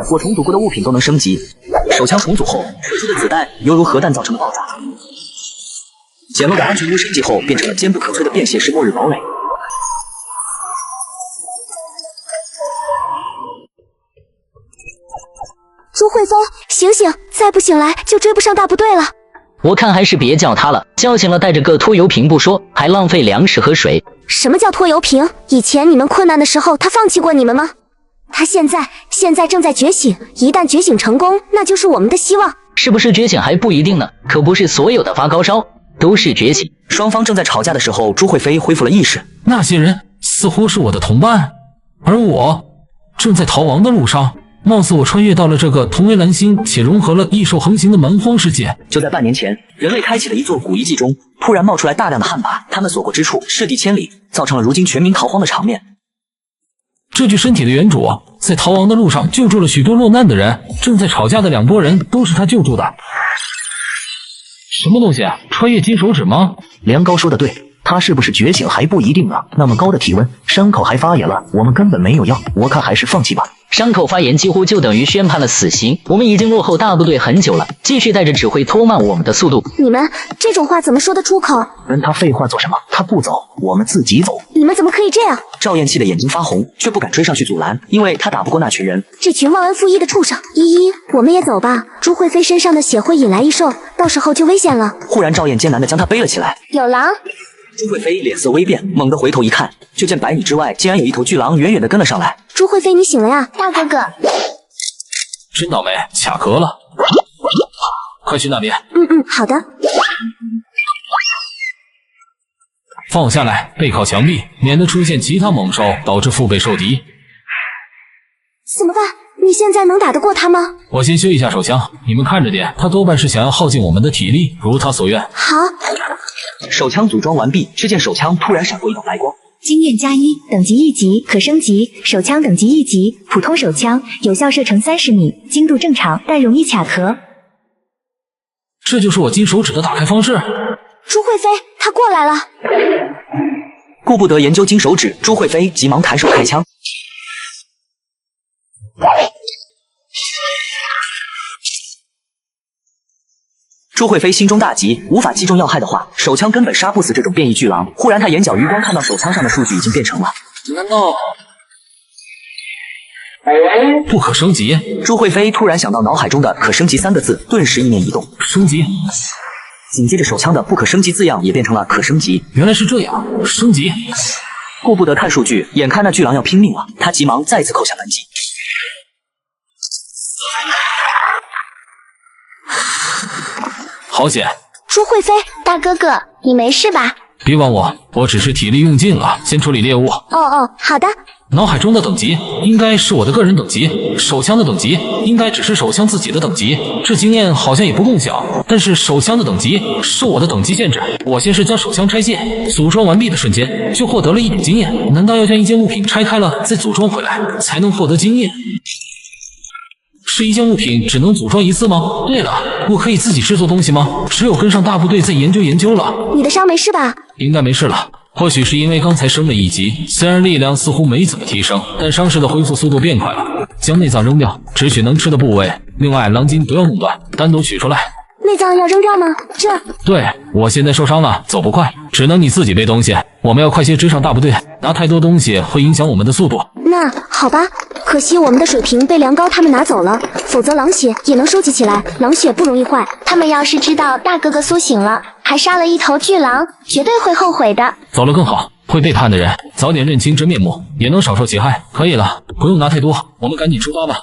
我重组过的物品都能升级。手枪重组后，射出的子弹犹如核弹造成的爆炸。简陋的安全屋升级后，变成了坚不可摧的便携式末日堡垒。朱慧峰，醒醒！再不醒来就追不上大部队了。我看还是别叫他了，叫醒了带着个拖油瓶不说，还浪费粮食和水。什么叫拖油瓶？以前你们困难的时候，他放弃过你们吗？他现在正在觉醒，一旦觉醒成功，那就是我们的希望。是不是觉醒还不一定呢，可不是所有的发高烧都是觉醒。双方正在吵架的时候，朱慧飞恢复了意识。那些人似乎是我的同伴，而我正在逃亡的路上。貌似我穿越到了这个同为蓝星且融合了异兽横行的蛮荒世界。就在半年前，人类开启了一座古遗迹中，突然冒出来大量的旱魃，他们所过之处赤地千里，造成了如今全民逃荒的场面。这具身体的原主在逃亡的路上救助了许多落难的人，正在吵架的两拨人都是他救助的。什么东西啊？穿越金手指吗？梁高说的对，他是不是觉醒还不一定啊。那么高的体温，伤口还发炎了，我们根本没有药，我看还是放弃吧。伤口发炎几乎就等于宣判了死刑，我们已经落后大部队很久了，继续带着只会拖慢我们的速度。你们这种话怎么说得出口？跟他废话做什么？他不走，我们自己走。你们怎么可以这样？赵燕气得眼睛发红，却不敢追上去阻拦，因为他打不过那群人。这群忘恩负义的畜生！依依，我们也走吧。朱慧飞身上的血会引来异兽，到时候就危险了。忽然赵燕艰难地将他背了起来。有狼！朱慧飞脸色微变，猛地回头一看，就见100米之外竟然有一头巨狼远远地跟了上来。朱慧飞，你醒了呀，大哥哥！真倒霉，卡壳了，快去那边。好的。放我下来，背靠墙壁，免得出现其他猛兽，导致腹背受敌。怎么办？你现在能打得过他吗？我先修一下手枪，你们看着点，他多半是想要耗尽我们的体力，如他所愿。好。手枪组装完毕，只见手枪突然闪过一道白光。经验+1，等级1级，可升级。手枪等级1级，普通手枪，有效射程30米，精度正常，但容易卡壳。这就是我金手指的打开方式。朱慧飞，他过来了。顾不得研究金手指，朱慧飞急忙弹手开枪。朱慧飞心中大急，无法击中要害的话，手枪根本杀不死这种变异巨狼。忽然他眼角余光看到手枪上的数据已经变成了，难道不可升级？朱慧飞突然想到脑海中的可升级3个字，顿时意念一动，升级。紧接着手枪的不可升级字样也变成了可升级。原来是这样，升级。顾不得看数据，眼看那巨狼要拼命了，他急忙再次扣下扳机。好险！朱慧飞，大哥哥，你没事吧？别管我，我只是体力用尽了，先处理猎物。好的。脑海中的等级应该是我的个人等级，手枪的等级应该只是手枪自己的等级。这经验好像也不共享，但是手枪的等级受我的等级限制。我先是将手枪拆卸，组装完毕的瞬间就获得了1点经验。难道要将一件物品拆开了再组装回来才能获得经验？是一件物品只能组装一次吗？对了，我可以自己制作东西吗？只有跟上大部队再研究了。你的伤没事吧？应该没事了。或许是因为刚才升了1级，虽然力量似乎没怎么提升，但伤势的恢复速度变快了。将内脏扔掉，只取能吃的部位。另外，狼筋不要弄断，单独取出来。内脏要扔掉吗？对，我现在受伤了，走不快，只能你自己背东西。我们要快些追上大部队，拿太多东西会影响我们的速度。那好吧，可惜我们的水瓶被梁高他们拿走了，否则狼血也能收集起来，狼血不容易坏。他们要是知道大哥哥苏醒了，还杀了一头巨狼，绝对会后悔的。走了更好，会背叛的人早点认清真面目，也能少受其害。可以了，不用拿太多，我们赶紧出发吧。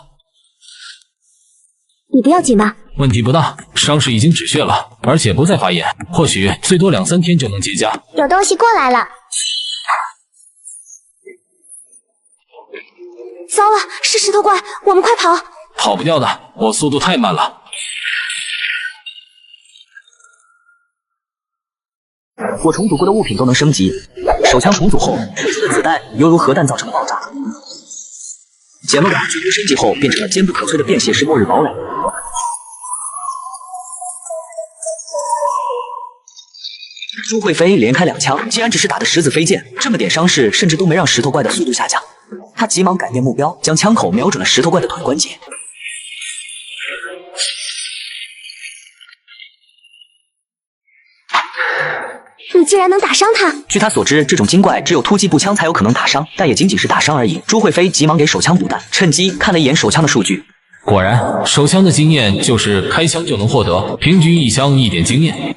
你不要紧吧？问题不大，伤势已经止血了，而且不再发炎，或许最多2-3天就能结痂。有东西过来了！糟了，是石头怪，我们快跑！跑不掉的，我速度太慢了。我重组过的物品都能升级，手枪重组后，射出的子弹犹如核弹造成的爆炸。简陋的安全屋升级后，变成了坚不可摧的便携式末日堡垒。朱慧飞连开2枪，竟然只是打的石子飞溅，这么点伤势甚至都没让石头怪的速度下降。他急忙改变目标，将枪口瞄准了石头怪的腿关节。竟然能打伤他。据他所知，这种精怪只有突击步枪才有可能打伤，但也仅仅是打伤而已。朱慧飞急忙给手枪补弹，趁机看了一眼手枪的数据。果然，手枪的经验就是开枪就能获得，平均一枪1点经验。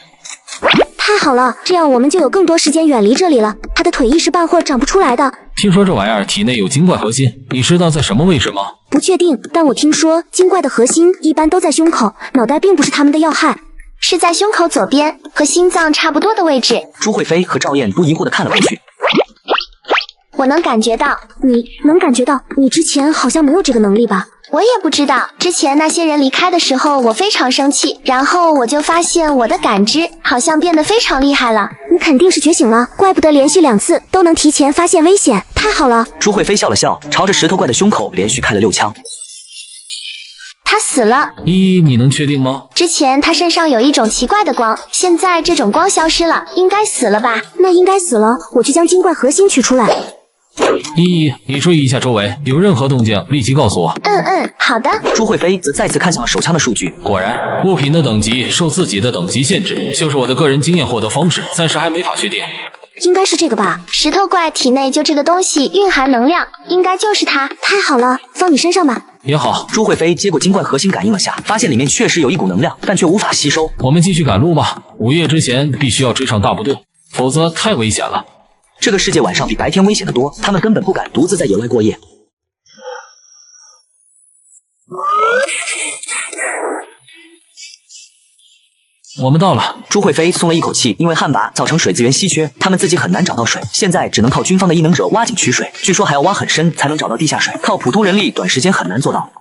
太好了，这样我们就有更多时间远离这里了。他的腿一时半会儿长不出来的。听说这玩意儿体内有精怪核心，你知道在什么位置吗？不确定，但我听说精怪的核心一般都在胸口，脑袋并不是他们的要害。是在胸口左边，和心脏差不多的位置。朱慧飞和赵燕都疑惑地看了过去。我能感觉到，你能感觉到，你之前好像没有这个能力吧？我也不知道，之前那些人离开的时候，我非常生气，然后我就发现我的感知好像变得非常厉害了。你肯定是觉醒了，怪不得连续2次都能提前发现危险，太好了。朱慧飞笑了笑，朝着石头怪的胸口连续开了6枪。他死了。你能确定吗？之前他身上有一种奇怪的光，现在这种光消失了，应该死了吧？那应该死了，我去将精怪核心取出来。你注意一下周围，有任何动静立即告诉我。好的。朱慧飞则再次看向了手枪的数据。果然，物品的等级受自己的等级限制，就是我的个人经验获得方式，暂时还没法确定。应该是这个吧？石头怪体内就这个东西蕴含能量，应该就是它。太好了，放你身上吧。也好。朱慧飞接过精怪核心感应了下，发现里面确实有一股能量，但却无法吸收。我们继续赶路吧，午夜之前必须要追上大部队，否则太危险了。这个世界晚上比白天危险得多，他们根本不敢独自在野外过夜。我们到了。朱慧飞松了一口气，因为旱魃造成水资源稀缺，他们自己很难找到水，现在只能靠军方的异能者挖井取水，据说还要挖很深才能找到地下水，靠普通人力短时间很难做到。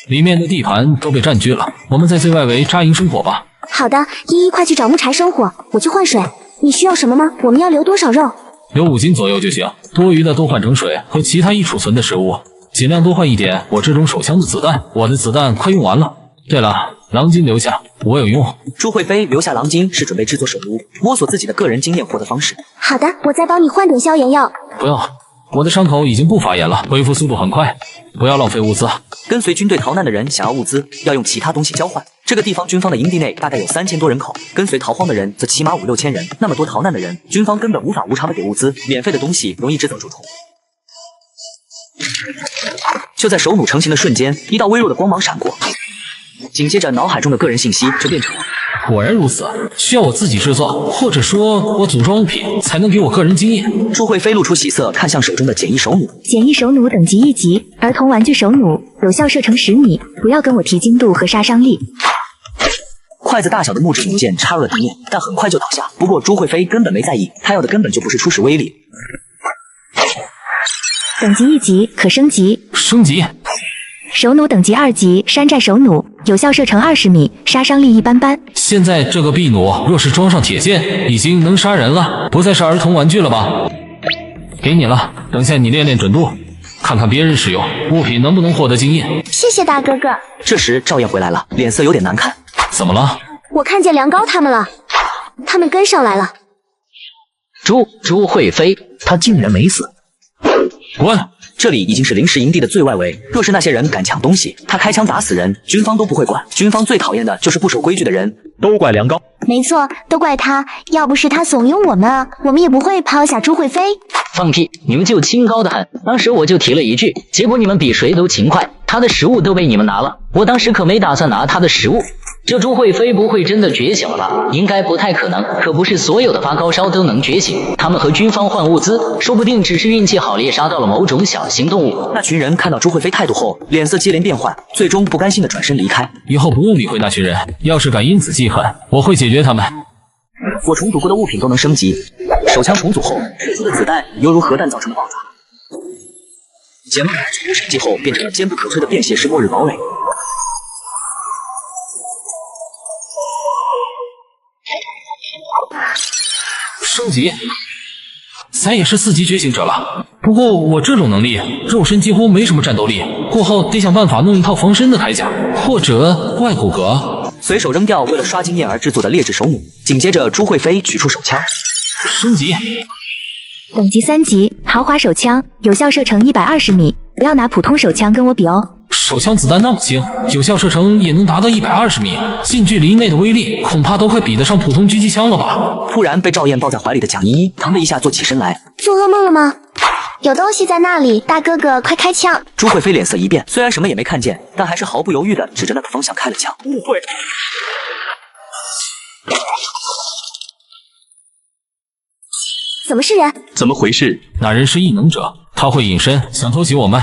里面的地盘都被占据了，我们在最外围扎营生火吧。好的，依依快去找木柴生火，我去换水。你需要什么吗？我们要留多少肉？留5斤左右就行，多余的都换成水和其他易储存的食物，尽量多换一点我这种手枪的子弹，我的子弹快用完了。对了，狼筋留下，我有用。朱慧飞留下狼筋是准备制作手炉，摸索自己的个人经验获得方式。好的，我再帮你换点消炎药。不要，我的伤口已经不发炎了，恢复速度很快，不要浪费物资。跟随军队逃难的人想要物资，要用其他东西交换。这个地方军方的营地内大概有3000多人口，跟随逃荒的人则起码5、6千人。那么多逃难的人，军方根本无法无偿的给物资，免费的东西容易制造蛀虫。就在手弩成型的瞬间，一道微弱的光芒闪过，紧接着脑海中的个人信息就变成了。果然如此，需要我自己制作，或者说我组装物品才能给我个人经验。朱慧飞露出喜色，看向手中的简易手弩。简易手弩等级1级，儿童玩具手弩，有效射程10米，不要跟我提精度和杀伤力。筷子大小的木质弩箭插入了地面，但很快就倒下。不过朱慧飞根本没在意，他要的根本就不是初始威力。等级1级，可升级。升级。手弩等级2级，山寨手弩，有效射程20米，杀伤力一般般。现在这个匕弩若是装上铁剑，已经能杀人了，不再是儿童玩具了吧？给你了，等下你练练准度，看看别人使用物品能不能获得经验。谢谢大哥哥。这时赵燕回来了，脸色有点难看。怎么了？我看见梁高他们了，他们跟上来了。朱慧飞，他竟然没死。滚！这里已经是临时营地的最外围，若是那些人敢抢东西，他开枪打死人，军方都不会管。军方最讨厌的就是不守规矩的人，都怪梁高。没错，都怪他，要不是他怂恿我们，我们也不会抛下朱慧飞。放屁！你们就清高的很。当时我就提了一句，结果你们比谁都勤快，他的食物都被你们拿了。我当时可没打算拿他的食物。这朱慧飞不会真的觉醒了吧？应该不太可能，可不是所有的发高烧都能觉醒。他们和军方换物资，说不定只是运气好猎杀到了某种小型动物。那群人看到朱慧飞态度后，脸色接连变换，最终不甘心的转身离开。以后不用理会那群人，要是敢因此记恨，我会解决他们。我重组过的物品都能升级，手枪重组后射出的子弹犹如核弹造成的爆炸。简陋的全部升级后变成了坚不可摧的便携式末日堡垒。升级，咱也是4级觉醒者了。不过我这种能力，肉身几乎没什么战斗力，过后得想办法弄一套防身的铠甲，或者外骨骼。随手扔掉为了刷经验而制作的劣质手弩。紧接着朱慧飞取出手枪，升级。等级3级，豪华手枪，有效射程120米，不要拿普通手枪跟我比哦。手枪子弹那么轻，有效射程也能达到120米，近距离内的威力恐怕都快比得上普通狙击枪了吧？突然被赵燕抱在怀里的蒋依依疼的一下坐起身来。做噩梦了吗？有东西在那里，大哥哥快开枪！朱慧飞脸色一变，虽然什么也没看见，但还是毫不犹豫地指着那个方向开了枪。误会。怎么是人？怎么回事？那人是异能者，他会隐身，想偷袭我们。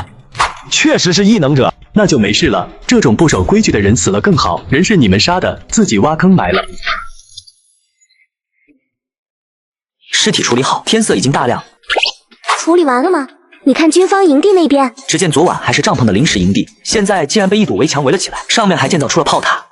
确实是异能者，那就没事了。这种不守规矩的人死了更好，人是你们杀的，自己挖坑埋了。尸体处理好，天色已经大亮。处理完了吗？你看军方营地那边，只见昨晚还是帐篷的临时营地，现在竟然被一堵围墙围了起来，上面还建造出了炮塔。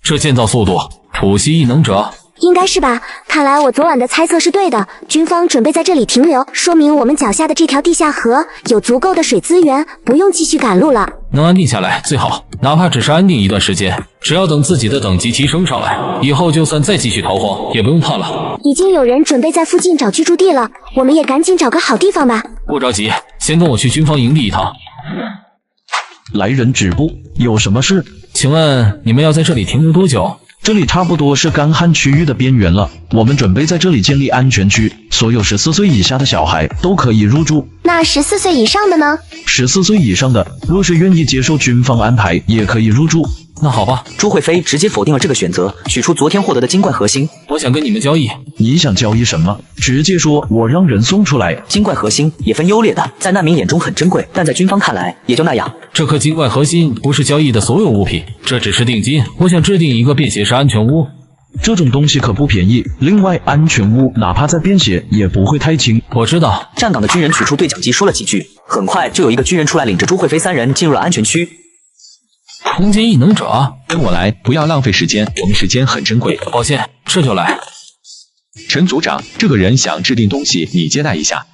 这建造速度，突袭异能者。应该是吧？看来我昨晚的猜测是对的，军方准备在这里停留，说明我们脚下的这条地下河有足够的水资源，不用继续赶路了。能安定下来最好，哪怕只是安定一段时间，只要等自己的等级提升上来，以后就算再继续逃荒也不用怕了。已经有人准备在附近找居住地了，我们也赶紧找个好地方吧。不着急，先跟我去军方营地一趟。来人止步，有什么事？请问你们要在这里停留多久？这里差不多是干旱区域的边缘了，我们准备在这里建立安全区，所有14岁以下的小孩都可以入住。那14岁以上的呢？14岁以上的，若是愿意接受军方安排，也可以入住。那好吧，朱慧飞直接否定了这个选择，取出昨天获得的精怪核心。我想跟你们交易。你想交易什么？直接说，我让人送出来。精怪核心也分优劣的，在难民眼中很珍贵，但在军方看来也就那样。这颗精怪核心不是交易的所有物品，这只是定金。我想制定一个便携式安全屋。这种东西可不便宜，另外安全屋哪怕再便携也不会太轻。我知道。站岗的军人取出对讲机说了几句，很快就有一个军人出来领着朱慧飞3人进入了安全区。空间异能者，跟我来，不要浪费时间，我们时间很珍贵。抱歉，这就来。陈组长，这个人想制定东西，你接待一下。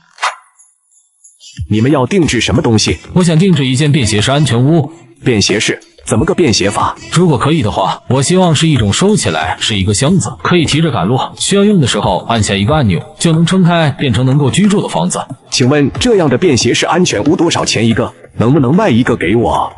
你们要定制什么东西？我想定制一间便携式安全屋。便携式？怎么个便携法？如果可以的话，我希望是一种收起来是一个箱子，可以提着赶路，需要用的时候按下一个按钮就能撑开，变成能够居住的房子。请问这样的便携式安全屋多少钱一个？能不能卖一个给我？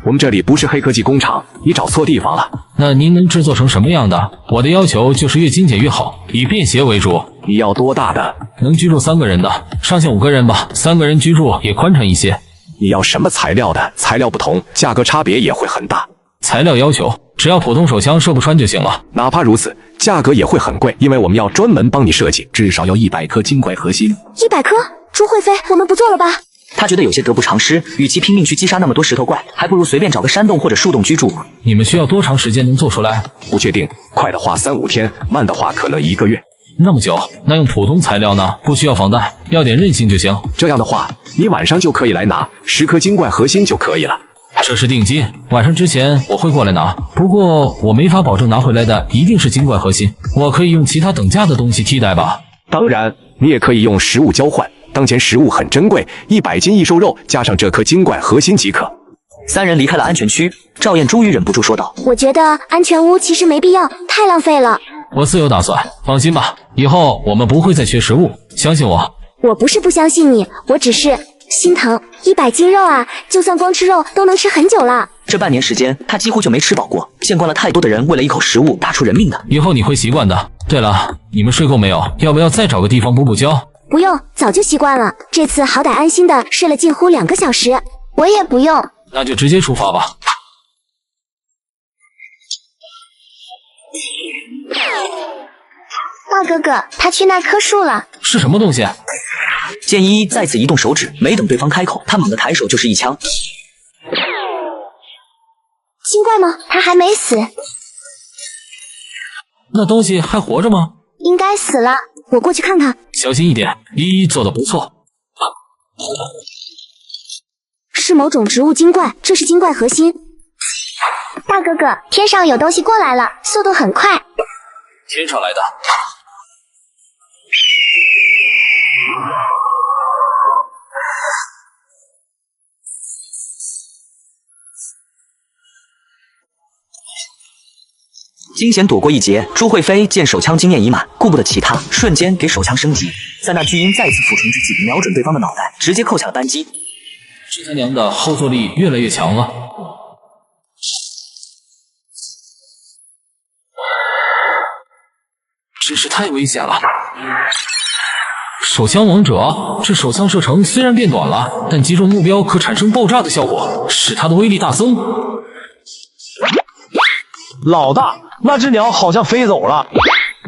我们这里不是黑科技工厂，你找错地方了。那您能制作成什么样的？我的要求就是越精简越好，以便携为主。你要多大的？能居住3个人的，上限5个人吧，3个人居住也宽敞一些。你要什么材料的？材料不同，价格差别也会很大。材料要求只要普通手枪射不穿就行了。哪怕如此，价格也会很贵，因为我们要专门帮你设计，至少要100颗精怪核心。100颗？朱慧飞，我们不做了吧？他觉得有些得不偿失，与其拼命去击杀那么多石头怪，还不如随便找个山洞或者树洞居住。你们需要多长时间能做出来？不确定，快的话3、5天，慢的话可能1个月。那么久？那用普通材料呢？不需要防弹，要点韧性就行。这样的话，你晚上就可以来拿10颗精怪核心就可以了。这是定金，晚上之前我会过来拿。不过我没法保证拿回来的一定是精怪核心，我可以用其他等价的东西替代吧。当然，你也可以用食物交换。当前食物很珍贵，100斤异兽肉加上这颗精怪核心即可。3人离开了安全区，赵燕终于忍不住说道：“我觉得安全屋其实没必要，太浪费了。我自有打算，放心吧，以后我们不会再缺食物，相信我。”我不是不相信你，我只是心疼。100斤肉啊，就算光吃肉都能吃很久了。这半年时间，他几乎就没吃饱过，见惯了太多的人为了一口食物打出人命的。以后你会习惯的。对了，你们睡够没有？要不要再找个地方补补觉？不用，早就习惯了。这次好歹安心的睡了近乎2个小时。我也不用。那就直接出发吧。大哥哥，他去那棵树了。是什么东西？剑一再次移动手指，没等对方开口，他猛地抬手就是一枪。精怪吗？他还没死。那东西还活着吗？应该死了，我过去看看。小心一点，依依做的不错。是某种植物精怪，这是精怪核心。大哥哥，天上有东西过来了，速度很快。天上来的。惊险躲过一劫，朱慧飞见手枪经验已满，顾不得其他，瞬间给手枪升级，在那巨鹰再次俯冲之际，瞄准对方的脑袋，直接扣下了扳机。这他娘的后坐力越来越强了。真是太危险了！手枪王者，这手枪射程虽然变短了，但击中目标可产生爆炸的效果，使它的威力大增。老大，那只鸟好像飞走了。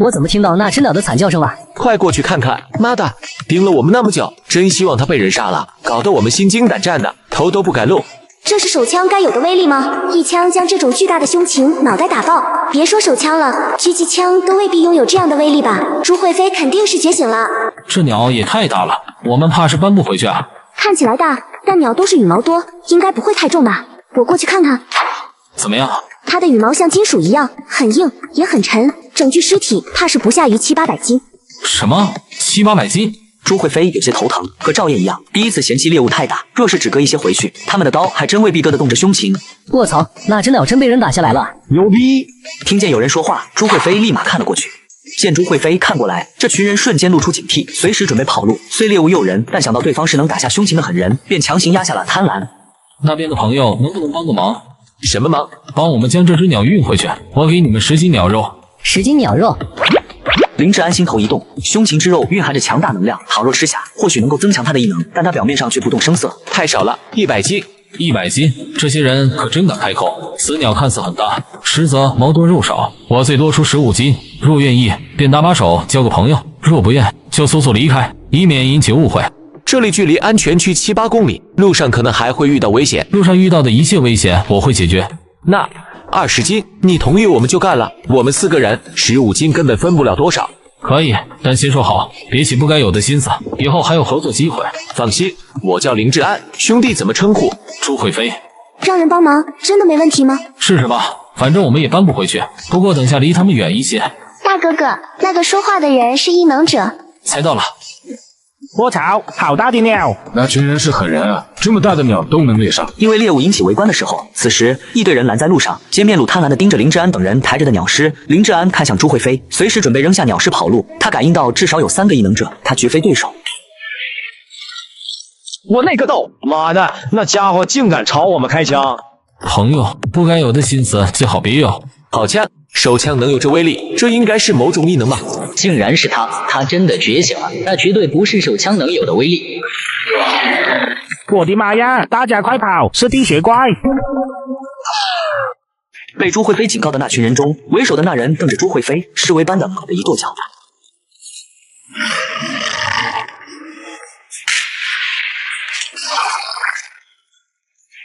我怎么听到那只鸟的惨叫声了？快过去看看！妈的，盯了我们那么久，真希望它被人杀了，搞得我们心惊胆战的，头都不敢露。这是手枪该有的威力吗？一枪将这种巨大的凶禽脑袋打爆。别说手枪了，狙击枪都未必拥有这样的威力吧？朱慧妃肯定是觉醒了。这鸟也太大了，我们怕是搬不回去啊。看起来大，但鸟都是羽毛多，应该不会太重吧？我过去看看。怎么样？它的羽毛像金属一样，很硬也很沉，整具尸体怕是不下于700-800斤。什么？700-800斤？朱慧妃有些头疼，和赵烨一样，第一次嫌弃猎物太大，若是只割一些回去，他们的刀还真未必割得动这凶禽。卧槽，那只鸟真被人打下来了，牛逼！听见有人说话，朱慧妃立马看了过去。见朱慧妃看过来，这群人瞬间露出警惕，随时准备跑路。虽猎物诱人，但想到对方是能打下凶禽的狠人，便强行压下了贪婪。那边的朋友能不能帮个忙？什么忙？帮我们将这只鸟运回去，我给你们10斤鸟肉。10斤鸟肉？林志安心头一动，凶禽之肉蕴含着强大能量，倘若吃下，或许能够增强他的异能，但他表面上却不动声色。太少了，100斤。100斤，这些人可真敢开口。此鸟看似很大，实则毛多肉少，我最多出15斤。若愿意，便搭把手交个朋友；若不愿，就速速离开，以免引起误会。这里距离安全区7-8公里，路上可能还会遇到危险。路上遇到的一切危险，我会解决。那20斤，你同意我们就干了。我们4个人，15斤根本分不了多少。可以，但先说好，别起不该有的心思，以后还有合作机会。放心，我叫林志安，兄弟怎么称呼？朱慧妃。让人帮忙真的没问题吗？试试吧，反正我们也搬不回去。不过等下离他们远一些。大哥哥，那个说话的人是异能者。猜到了。我操，好大的鸟！那群人是狠人啊，这么大的鸟都能猎杀。因为猎物引起围观的时候，此时一队人拦在路上，皆面露贪婪地盯着林志安等人抬着的鸟尸。林志安看向朱慧妃，随时准备扔下鸟尸跑路。他感应到至少有3个异能者，他绝非对手。我那个豆，妈的，那家伙竟敢朝我们开枪！朋友，不该有的心思最好别有。好枪，手枪能有这威力，这应该是某种异能吧？竟然是他真的觉醒了，那绝对不是手枪能有的威力。我的妈呀！大家快跑，是滴血怪！被朱慧妃警告的那群人中，为首的那人瞪着朱慧妃，示威般的猛地一跺脚。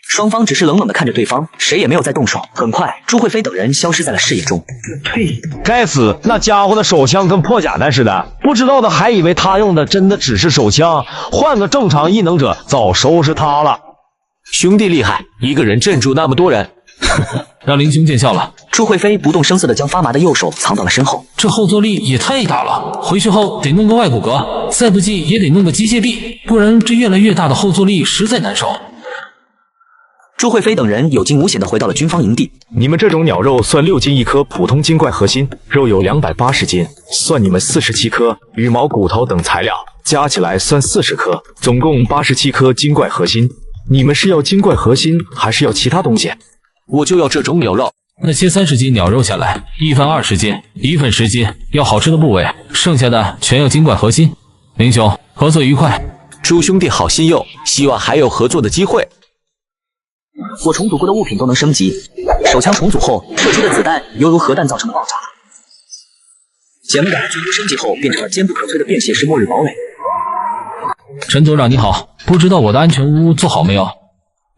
双方只是冷冷地看着对方，谁也没有再动手。很快，朱慧妃等人消失在了视野中。呸！该死，那家伙的手枪跟破甲弹似的，不知道的还以为他用的真的只是手枪，换个正常异能者早收拾他了。兄弟厉害，一个人镇住那么多人。让林兄见笑了。朱慧妃不动声色地将发麻的右手藏到了身后。这后坐力也太大了，回去后得弄个外骨骼，再不济也得弄个机械臂，不然这越来越大的后坐力实在难受。朱慧妃等人有惊无险地回到了军方营地。你们这种鸟肉算6斤1颗普通精怪核心，肉有280斤，算你们47颗羽毛、骨头等材料，加起来算40颗，总共87颗精怪核心。你们是要精怪核心，还是要其他东西？我就要这种鸟肉。那切30斤鸟肉下来，一份20斤，一份10斤，要好吃的部位，剩下的全要精怪核心。林兄，合作愉快。朱兄弟好心哟，希望还有合作的机会。我重组过的物品都能升级，手枪重组后射出的子弹犹如核弹造成的爆炸。简木的安全屋升级后变成了坚不可摧的便携式末日堡垒。陈组长你好，不知道我的安全屋做好没有？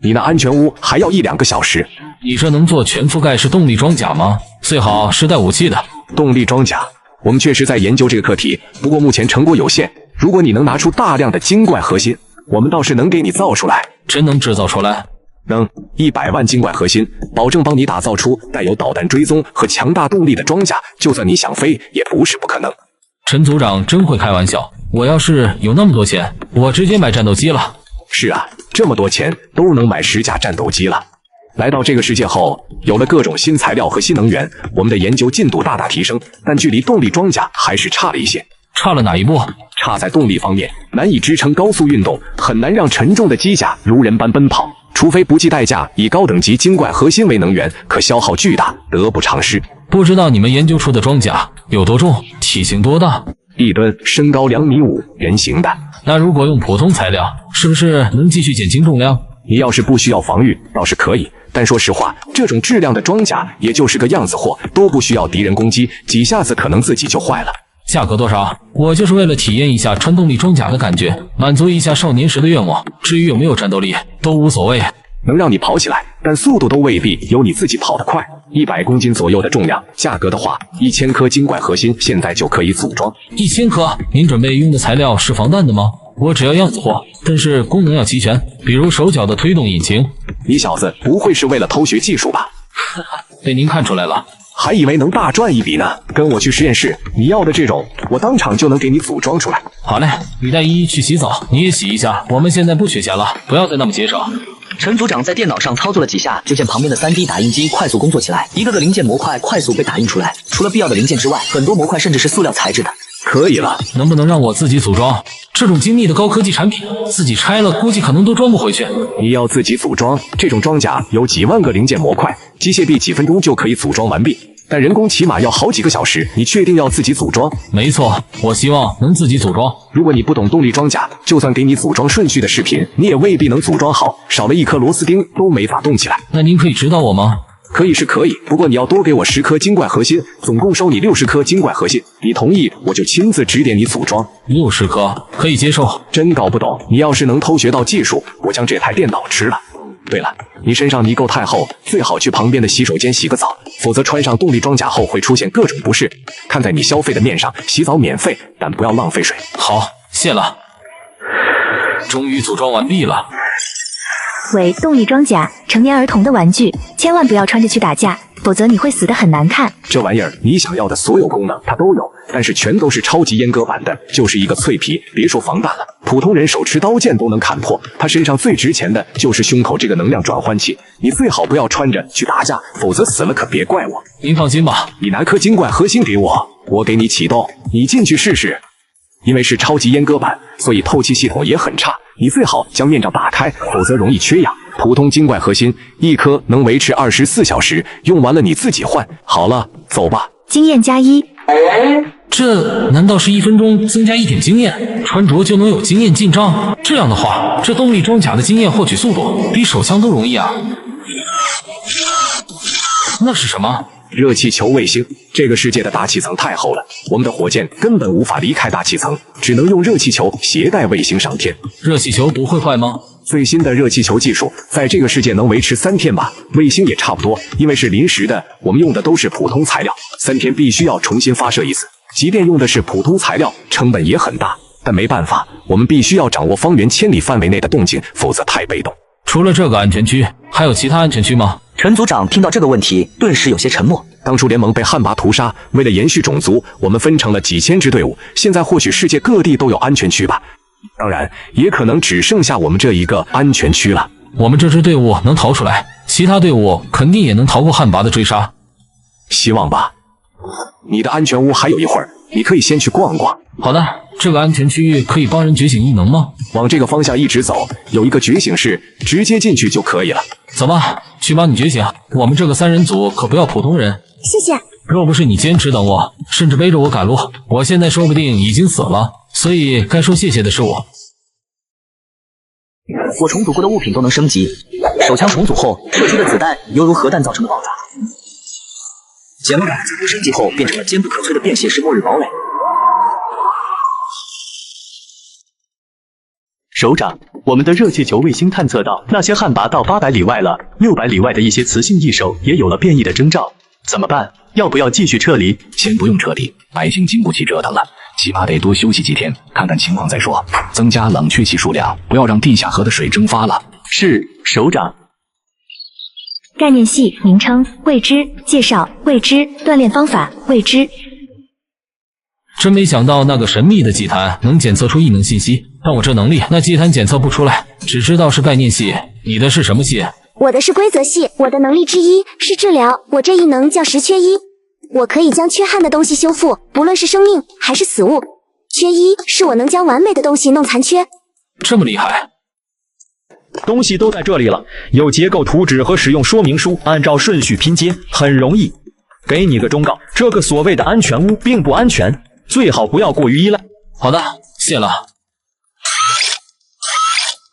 你那安全屋还要1-2个小时。你这能做全覆盖式动力装甲吗？最好是带武器的。动力装甲，我们确实在研究这个课题，不过目前成果有限。如果你能拿出大量的精怪核心，我们倒是能给你造出来。真能制造出来？能，100万精怪核心，保证帮你打造出带有导弹追踪和强大动力的装甲，就算你想飞，也不是不可能。陈组长真会开玩笑，我要是有那么多钱，我直接买战斗机了。是啊，这么多钱都能买10架战斗机了。来到这个世界后，有了各种新材料和新能源，我们的研究进度大大提升，但距离动力装甲还是差了一些。差了哪一步？差在动力方面，难以支撑高速运动，很难让沉重的机甲如人般奔跑。除非不计代价以高等级精怪核心为能源，可消耗巨大，得不偿失。不知道你们研究出的装甲有多重，体型多大？1吨，身高2.5米，人形的。那如果用普通材料，是不是能继续减轻重量？你要是不需要防御，倒是可以。但说实话，这种质量的装甲也就是个样子货，都不需要敌人攻击，几下子可能自己就坏了。价格多少？我就是为了体验一下穿动力装甲的感觉，满足一下少年时的愿望。至于有没有战斗力，都无所谓。能让你跑起来，但速度都未必有你自己跑得快。100公斤左右的重量，价格的话，1000颗精怪核心现在就可以组装。1000颗？您准备用的材料是防弹的吗？我只要样子货，但是功能要齐全，比如手脚的推动引擎。你小子不会是为了偷学技术吧？被您看出来了。还以为能大赚一笔呢。跟我去实验室，你要的这种，我当场就能给你组装出来。好嘞，你带依依去洗澡，你也洗一下。我们现在不缺钱了，不要再那么节省。陈组长在电脑上操作了几下，就见旁边的 3D 打印机快速工作起来，一个个零件模块快速被打印出来。除了必要的零件之外，很多模块甚至是塑料材质的。可以了，能不能让我自己组装？这种精密的高科技产品，自己拆了估计可能都装不回去。你要自己组装，这种装甲有几万个零件模块，机械臂几分钟就可以组装完毕，但人工起码要好几个小时。你确定要自己组装？没错，我希望能自己组装。如果你不懂动力装甲，就算给你组装顺序的视频，你也未必能组装好，少了一颗螺丝钉都没法动起来。那您可以指导我吗？可以是可以，不过你要多给我10颗精怪核心，总共收你60颗精怪核心。你同意，我就亲自指点你组装。60颗可以接受。真搞不懂，你要是能偷学到技术，我将这台电脑吃了。对了，你身上泥垢太厚，最好去旁边的洗手间洗个澡，否则穿上动力装甲后会出现各种不适。看在你消费的面上，洗澡免费，但不要浪费水。好，谢了。终于组装完毕了。喂，动力装甲，成年儿童的玩具，千万不要穿着去打架，否则你会死得很难看。这玩意儿你想要的所有功能它都有，但是全都是超级阉割版的，就是一个脆皮，别说防弹了，普通人手持刀剑都能砍破。它身上最值钱的就是胸口这个能量转换器，你最好不要穿着去打架，否则死了可别怪我。您放心吧，你拿颗精怪核心给我，我给你启动，你进去试试。因为是超级阉割版，所以透气系统也很差，你最好将面罩打开，否则容易缺氧。普通精怪核心1颗能维持24小时，用完了你自己换。好了，走吧。经验加1。这难道是1分钟增加1点经验，穿着就能有经验进账？这样的话，这动力装甲的经验获取速度比手枪都容易啊！那是什么？热气球卫星。这个世界的大气层太厚了，我们的火箭根本无法离开大气层，只能用热气球携带卫星上天。热气球不会坏吗？最新的热气球技术在这个世界能维持3天吧，卫星也差不多，因为是临时的，我们用的都是普通材料，3天必须要重新发射一次。即便用的是普通材料，成本也很大，但没办法，我们必须要掌握方圆千里范围内的动静，否则太被动。除了这个安全区，还有其他安全区吗？陈组长听到这个问题，顿时有些沉默。当初联盟被汉魃屠杀，为了延续种族，我们分成了几千支队伍，现在或许世界各地都有安全区吧，当然也可能只剩下我们这一个安全区了。我们这支队伍能逃出来，其他队伍肯定也能逃过汉魃的追杀。希望吧。你的安全屋还有一会儿，你可以先去逛逛。好的，这个安全区域可以帮人觉醒异能吗？往这个方向一直走，有一个觉醒室，直接进去就可以了。走吧，去帮你觉醒。我们这个3人组可不要普通人。谢谢。若不是你坚持等我，甚至背着我赶路，我现在说不定已经死了。所以该说谢谢的是我。我重组过的物品都能升级，手枪重组后射出的子弹犹如核弹造成的爆炸。减弱感自动升级后变成了坚不可摧的便携式末日堡垒。首长，我们的热气球卫星探测到那些汉魃到800里外了，600里外的一些雌性异兽也有了变异的征兆，怎么办？要不要继续撤离？先不用撤离，百姓经不起折腾了，起码得多休息几天，看看情况再说。增加冷却器数量，不要让地下河的水蒸发了。是，首长。概念系名称未知，介绍未知，锻炼方法未知。真没想到那个神秘的祭坛能检测出异能信息，但我这能力那祭坛检测不出来，只知道是概念系。你的是什么系？我的是规则系，我的能力之一是治疗，我这一能叫10缺1，我可以将缺憾的东西修复，不论是生命还是死物。缺一是我能将完美的东西弄残缺。这么厉害？东西都在这里了，有结构图纸和使用说明书，按照顺序拼接，很容易。给你个忠告，这个所谓的安全屋并不安全，最好不要过于依赖。好的，谢了。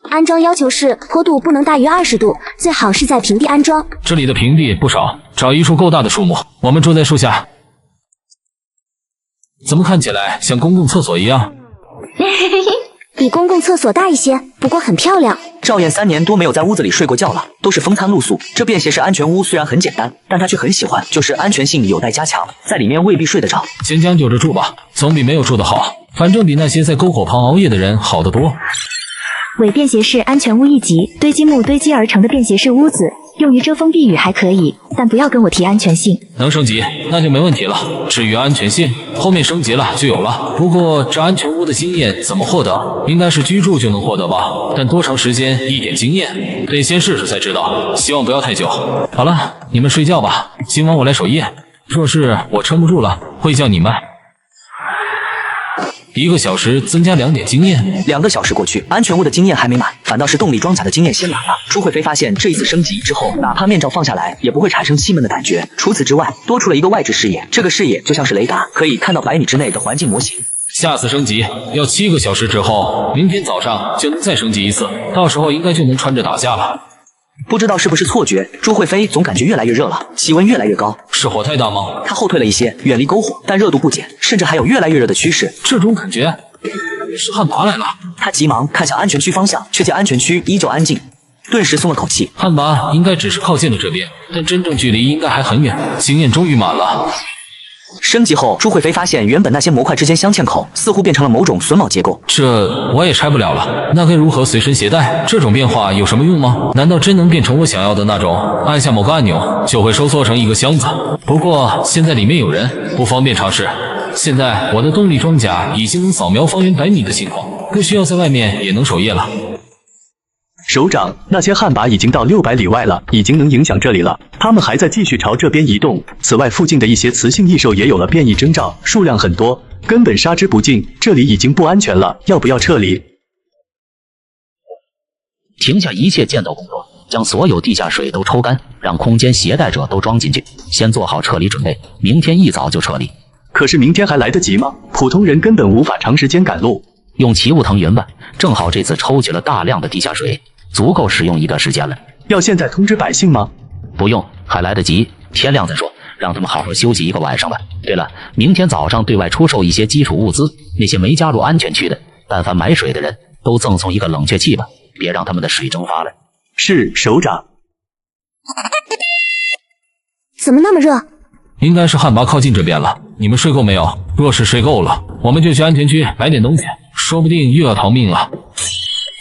安装要求是坡度不能大于20度，最好是在平地安装。这里的平地不少，找一处够大的树木，我们住在树下。怎么看起来像公共厕所一样？比公共厕所大一些，不过很漂亮。赵燕3年多没有在屋子里睡过觉了，都是风餐露宿。这便携式安全屋虽然很简单，但他却很喜欢，就是安全性有待加强，在里面未必睡得着。先将就着住吧，总比没有住得好，反正比那些在篝火旁熬夜的人好得多。伪便携式安全屋1级，堆积木堆积而成的便携式屋子，用于遮风避雨还可以，但不要跟我提安全性。能升级那就没问题了。至于安全性，后面升级了就有了。不过这安全屋的经验怎么获得？应该是居住就能获得吧？但多长时间一点经验，得先试试才知道。希望不要太久。好了，你们睡觉吧，今晚我来守夜。若是我撑不住了，会叫你们。1个小时增加2点经验。2个小时过去，安全屋的经验还没满，反倒是动力装甲的经验先满了。朱慧飞发现这一次升级之后，哪怕面罩放下来，也不会产生气闷的感觉。除此之外，多出了一个外置视野，这个视野就像是雷达，可以看到100米之内的环境模型。下次升级要7个小时之后，明天早上就能再升级一次，到时候应该就能穿着打架了。不知道是不是错觉，朱慧飞总感觉越来越热了，气温越来越高。是火太大吗？他后退了一些，远离篝火，但热度不减，甚至还有越来越热的趋势。这种感觉是汉拔来了。他急忙看向安全区方向，却见安全区依旧安静，顿时松了口气。汉拔应该只是靠近了这边，但真正距离应该还很远。经验终于满了。升级后，朱慧飞发现原本那些模块之间镶嵌口似乎变成了某种榫卯结构。这我也拆不了了，那该如何随身携带？这种变化有什么用吗？难道真能变成我想要的那种？按下某个按钮就会收缩成一个箱子。不过现在里面有人，不方便尝试。现在我的动力装甲已经能扫描方圆100米的情况，不需要在外面也能守夜了。首长，那些旱魃已经到600里外了，已经能影响这里了。他们还在继续朝这边移动。此外，附近的一些雌性异兽也有了变异征兆，数量很多，根本杀之不尽。这里已经不安全了，要不要撤离？停下一切建造工作，将所有地下水都抽干，让空间携带者都装进去，先做好撤离准备，明天一早就撤离。可是明天还来得及吗？普通人根本无法长时间赶路。用奇物腾云吧，正好这次抽取了大量的地下水，足够使用一段时间了。要现在通知百姓吗？不用，还来得及，天亮再说，让他们好好休息1个晚上吧。对了，明天早上对外出售一些基础物资，那些没加入安全区的，但凡买水的人都赠送一个冷却器吧，别让他们的水蒸发了。是，首长。怎么那么热？应该是旱魃靠近这边了，你们睡够没有？若是睡够了，我们就去安全区买点东西，说不定又要逃命了。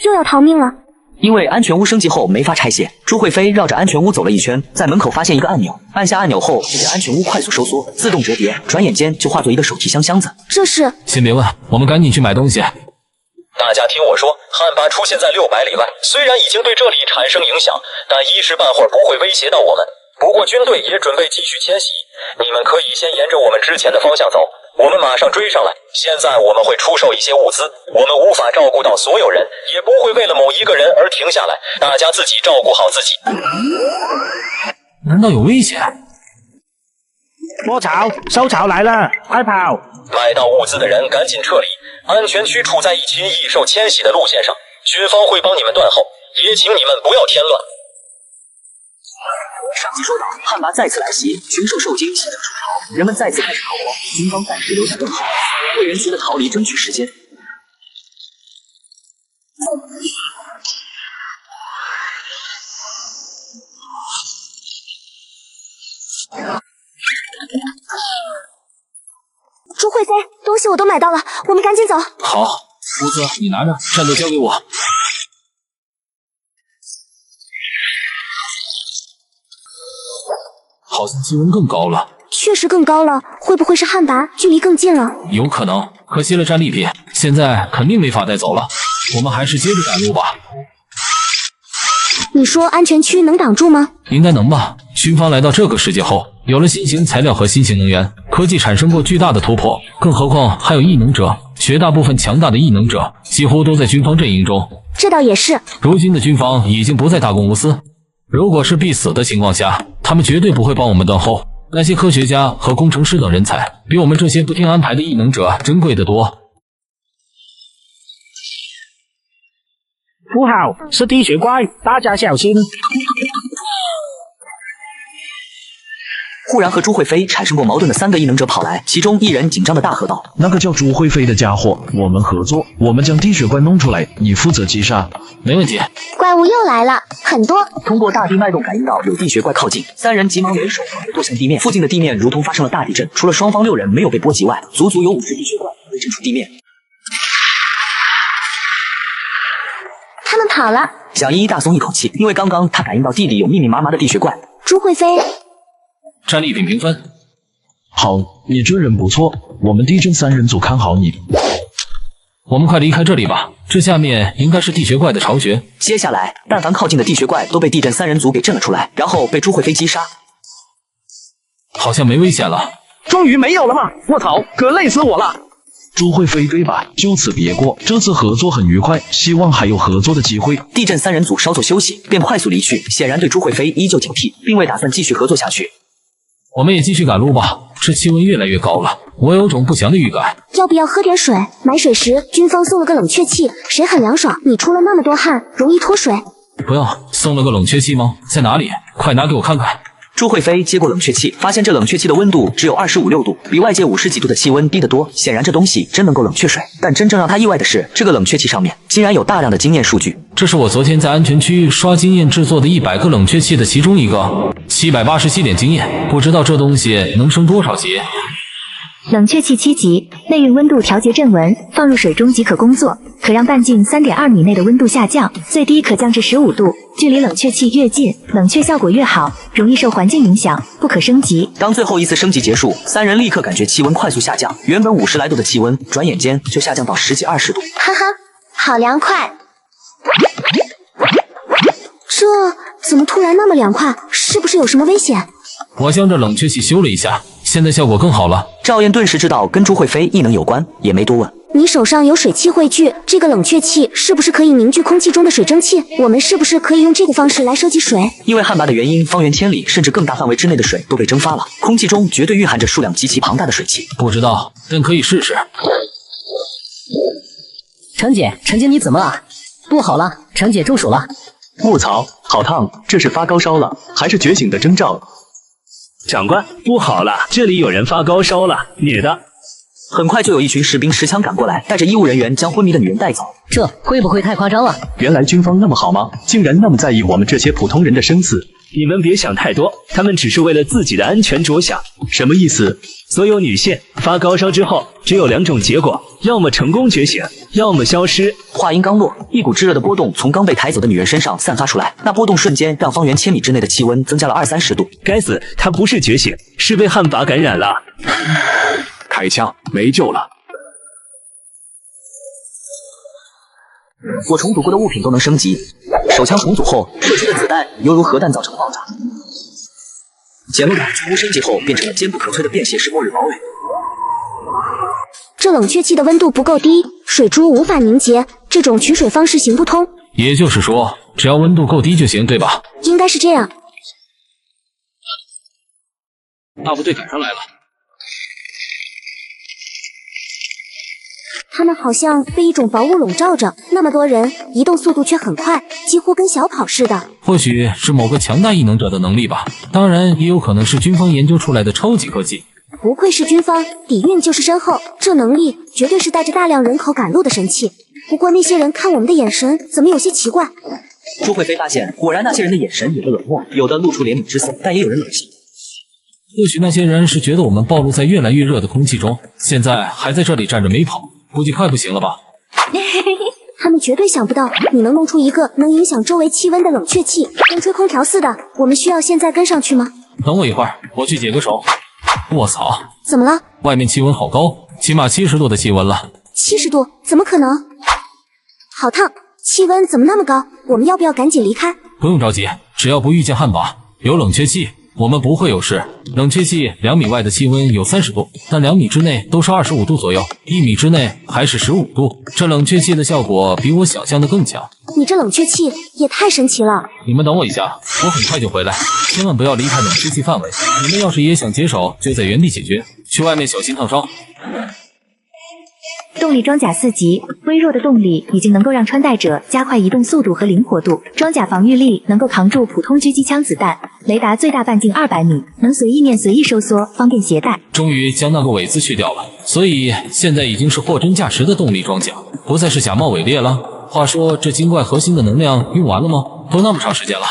又要逃命了？因为安全屋升级后没法拆卸，朱慧飞绕着安全屋走了一圈，在门口发现一个按钮，按下按钮后，这间安全屋快速收缩，自动折叠，转眼间就化作一个手提箱子。这是？先别问，我们赶紧去买东西。大家听我说，旱魃出现在600里外，虽然已经对这里产生影响，但一时半会儿不会威胁到我们。不过军队也准备继续迁徙，你们可以先沿着我们之前的方向走，我们马上追上来。现在我们会出售一些物资，我们无法照顾到所有人，也不会为了某一个人而停下来，大家自己照顾好自己。难道有危险？摸草，收草来了，快跑！买到物资的人赶紧撤离，安全区处在一群异兽迁徙的路线上，军方会帮你们断后，也请你们不要添乱。上级收到，旱魃再次来袭，群兽受惊，袭得出巢，人们再次开始逃亡，军方暂时留下更好，为人群的逃离争取时间。朱慧飞，东西我都买到了，我们赶紧走。好，物资你拿着，战斗交给我。好像气温更高了，确实更高了，会不会是旱魃距离更近了？有可能，可惜了战利品，现在肯定没法带走了，我们还是接着赶路吧。你说安全区能挡住吗？应该能吧。军方来到这个世界后，有了新型材料和新型能源，科技产生过巨大的突破，更何况还有异能者，绝大部分强大的异能者几乎都在军方阵营中。这倒也是。如今的军方已经不再大公无私，如果是必死的情况下，他们绝对不会帮我们断后。那些科学家和工程师等人才，比我们这些不听安排的异能者珍贵得多。不好，是滴血怪，大家小心！忽然和朱慧妃产生过矛盾的3个异能者跑来，其中一人紧张的大喝道：“那个叫朱慧妃的家伙，我们合作，我们将滴血怪弄出来，你负责击杀。”没问题。怪物又来了，很多。通过大地脉动感应到有地穴怪靠近，3人急忙联手剁向地面。附近的地面如同发生了大地震，除了双方6人没有被波及外，足足有50地穴怪被震出地面。他们跑了。小依依大松一口气，因为刚刚他感应到地里有密密麻麻的地穴怪。朱慧妃，战利品评分。好，你这人不错，我们地震3人组看好你。我们快离开这里吧，这下面应该是地穴怪的巢穴。接下来，但凡靠近的地穴怪都被地震3人组给震了出来，然后被朱慧妃击杀。好像没危险了。终于没有了吗？我操，可累死我了！朱慧妃对吧？就此别过，这次合作很愉快，希望还有合作的机会。地震3人组稍作休息，便快速离去，显然对朱慧妃依旧警惕，并未打算继续合作下去。我们也继续赶路吧，这气温越来越高了，我有种不祥的预感。要不要喝点水？买水时，军方送了个冷却器，水很凉爽。你出了那么多汗，容易脱水。不要，送了个冷却器吗？在哪里？快拿给我看看。朱慧妃接过冷却器，发现这冷却器的温度只有25.6度，比外界50几度的气温低得多。显然这东西真能够冷却水，但真正让她意外的是，这个冷却器上面竟然有大量的经验数据。这是我昨天在安全区刷经验制作的100个冷却器的其中一个，787点经验，不知道这东西能升多少级。冷却器7级，内运温度调节正文，放入水中即可工作，可让半径3.2米内的温度下降，最低可降至15度。距离冷却器越近，冷却效果越好，容易受环境影响，不可升级。当最后一次升级结束，3人立刻感觉气温快速下降，原本50来度的气温，转眼间就下降到10几20度。哈哈，好凉快！这怎么突然那么凉快？是不是有什么危险？我将这冷却器修了一下，现在效果更好了。赵燕顿时知道跟朱慧妃异能有关，也没多问。你手上有水汽汇聚，这个冷却器是不是可以凝聚空气中的水蒸气？我们是不是可以用这个方式来收集水？因为旱魃的原因，方圆千里甚至更大范围之内的水都被蒸发了，空气中绝对蕴含着数量极其庞大的水汽。不知道，但可以试试。陈姐，你怎么了？不好了，陈姐中暑了。卧槽，好烫，这是发高烧了，还是觉醒的征兆？长官，不好了，这里有人发高烧了，女的。很快就有一群士兵持枪赶过来，带着医务人员将昏迷的女人带走。这会不会太夸张了？原来军方那么好吗？竟然那么在意我们这些普通人的生死。你们别想太多，他们只是为了自己的安全着想。什么意思？所有女性发高烧之后，只有2种结果，要么成功觉醒，要么消失。话音刚落，一股炙热的波动从刚被抬走的女人身上散发出来，那波动瞬间让方圆千米之内的气温增加了20-30度。该死，她不是觉醒，是被旱魃感染了。开枪，没救了。我重组过的物品都能升级，手枪重组后射出的子弹犹如核弹造成的爆炸。简陋的全屋升级后变成了坚不可摧的便携式末日堡垒。这冷却器的温度不够低，水珠无法凝结，这种取水方式行不通。也就是说，只要温度够低就行，对吧？应该是这样。大部队赶上来了。他们好像被一种薄雾笼罩着，那么多人，移动速度却很快，几乎跟小跑似的。或许是某个强大异能者的能力吧，当然也有可能是军方研究出来的超级科技。不愧是军方，底蕴就是深厚，这能力绝对是带着大量人口赶路的神器。不过那些人看我们的眼神怎么有些奇怪。朱慧妃发现，果然那些人的眼神有的冷漠，有的露出怜悯之色，但也有人冷笑。或许那些人是觉得我们暴露在越来越热的空气中，现在还在这里站着没跑，估计快不行了吧。他们绝对想不到你能弄出一个能影响周围气温的冷却器，跟吹空调似的。我们需要现在跟上去吗？等我一会儿，我去解个手。卧槽，怎么了？外面气温好高，起码70度的气温了。70度？怎么可能？好烫，气温怎么那么高？我们要不要赶紧离开？不用着急，只要不遇见旱魃，有冷却器，我们不会有事。冷却器2米外的气温有30度，但2米之内都是25度左右，1米之内还是15度。这冷却器的效果比我想象的更强。你这冷却器也太神奇了。你们等我一下，我很快就回来，千万不要离开冷却器范围。你们要是也想解手，就在原地解决，去外面小心烫伤。动力装甲4级，微弱的动力已经能够让穿戴者加快移动速度和灵活度。装甲防御力能够扛住普通狙击枪子弹，雷达最大半径200米，能随意面随意收缩，方便携带。终于将那个伪字去掉了，所以现在已经是货真价实的动力装甲，不再是假冒伪劣了。话说这精怪核心的能量用完了吗？都那么长时间了。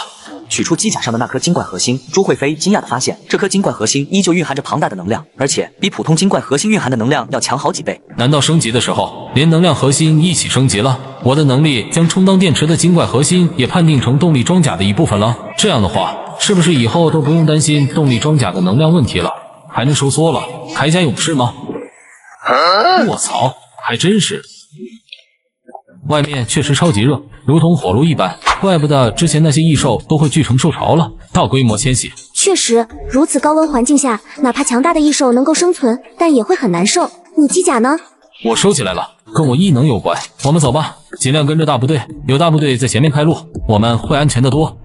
取出机甲上的那颗精怪核心，朱慧飞惊讶地发现，这颗精怪核心依旧蕴含着庞大的能量，而且比普通精怪核心蕴含的能量要强好几倍。难道升级的时候连能量核心一起升级了？我的能力将充当电池的精怪核心也判定成动力装甲的一部分了。这样的话，是不是以后都不用担心动力装甲的能量问题了？还能收缩了？铠甲勇士吗？卧槽，还真是。外面确实超级热，如同火炉一般，怪不得之前那些异兽都会聚成兽巢了，大规模迁徙。确实，如此高温环境下，哪怕强大的异兽能够生存，但也会很难受。你机甲呢？我收起来了，跟我异能有关。我们走吧，尽量跟着大部队，有大部队在前面开路，我们会安全得多。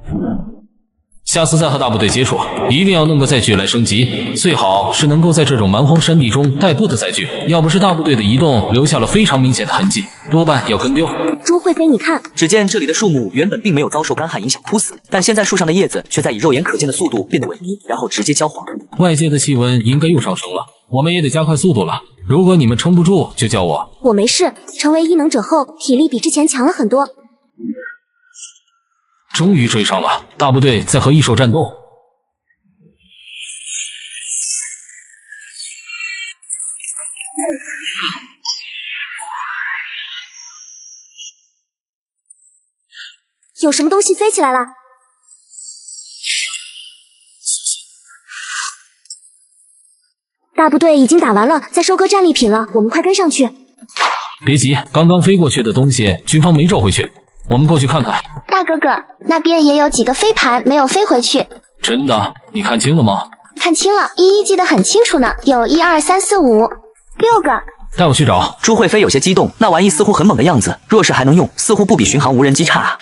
下次再和大部队接触，一定要弄个载具来升级，最好是能够在这种蛮荒山地中代步的载具，要不是大部队的移动留下了非常明显的痕迹，多半要跟丢。朱慧飞，你看，只见这里的树木原本并没有遭受干旱影响枯死，但现在树上的叶子却在以肉眼可见的速度变得萎靡，然后直接焦黄。外界的气温应该又上升了，我们也得加快速度了。如果你们撑不住，就叫我。我没事，成为异能者后，体力比之前强了很多。终于追上了，大部队在和异兽战斗。有什么东西飞起来了？大部队已经打完了，在收割战利品了，我们快跟上去。别急，刚刚飞过去的东西，军方没召回去，我们过去看看。大哥哥，那边也有几个飞盘没有飞回去。真的？你看清了吗？看清了，一记得很清楚呢，有1、2、3、4、5、6个。带我去找。朱慧飞有些激动，那玩意似乎很猛的样子，若是还能用，似乎不比巡航无人机差啊。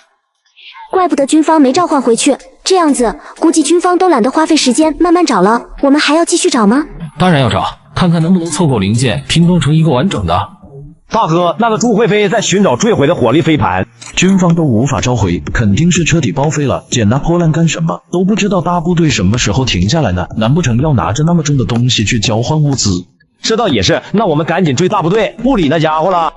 怪不得军方没召唤回去，这样子估计军方都懒得花费时间慢慢找了。我们还要继续找吗？当然要找，看看能不能凑够零件拼装成一个完整的。大哥，那个朱慧飞在寻找坠毁的火力飞盘，军方都无法召回，肯定是车体报废了。捡那破烂干什么？都不知道大部队什么时候停下来呢？难不成要拿着那么重的东西去交换物资？这倒也是，那我们赶紧追大部队，不理那家伙了。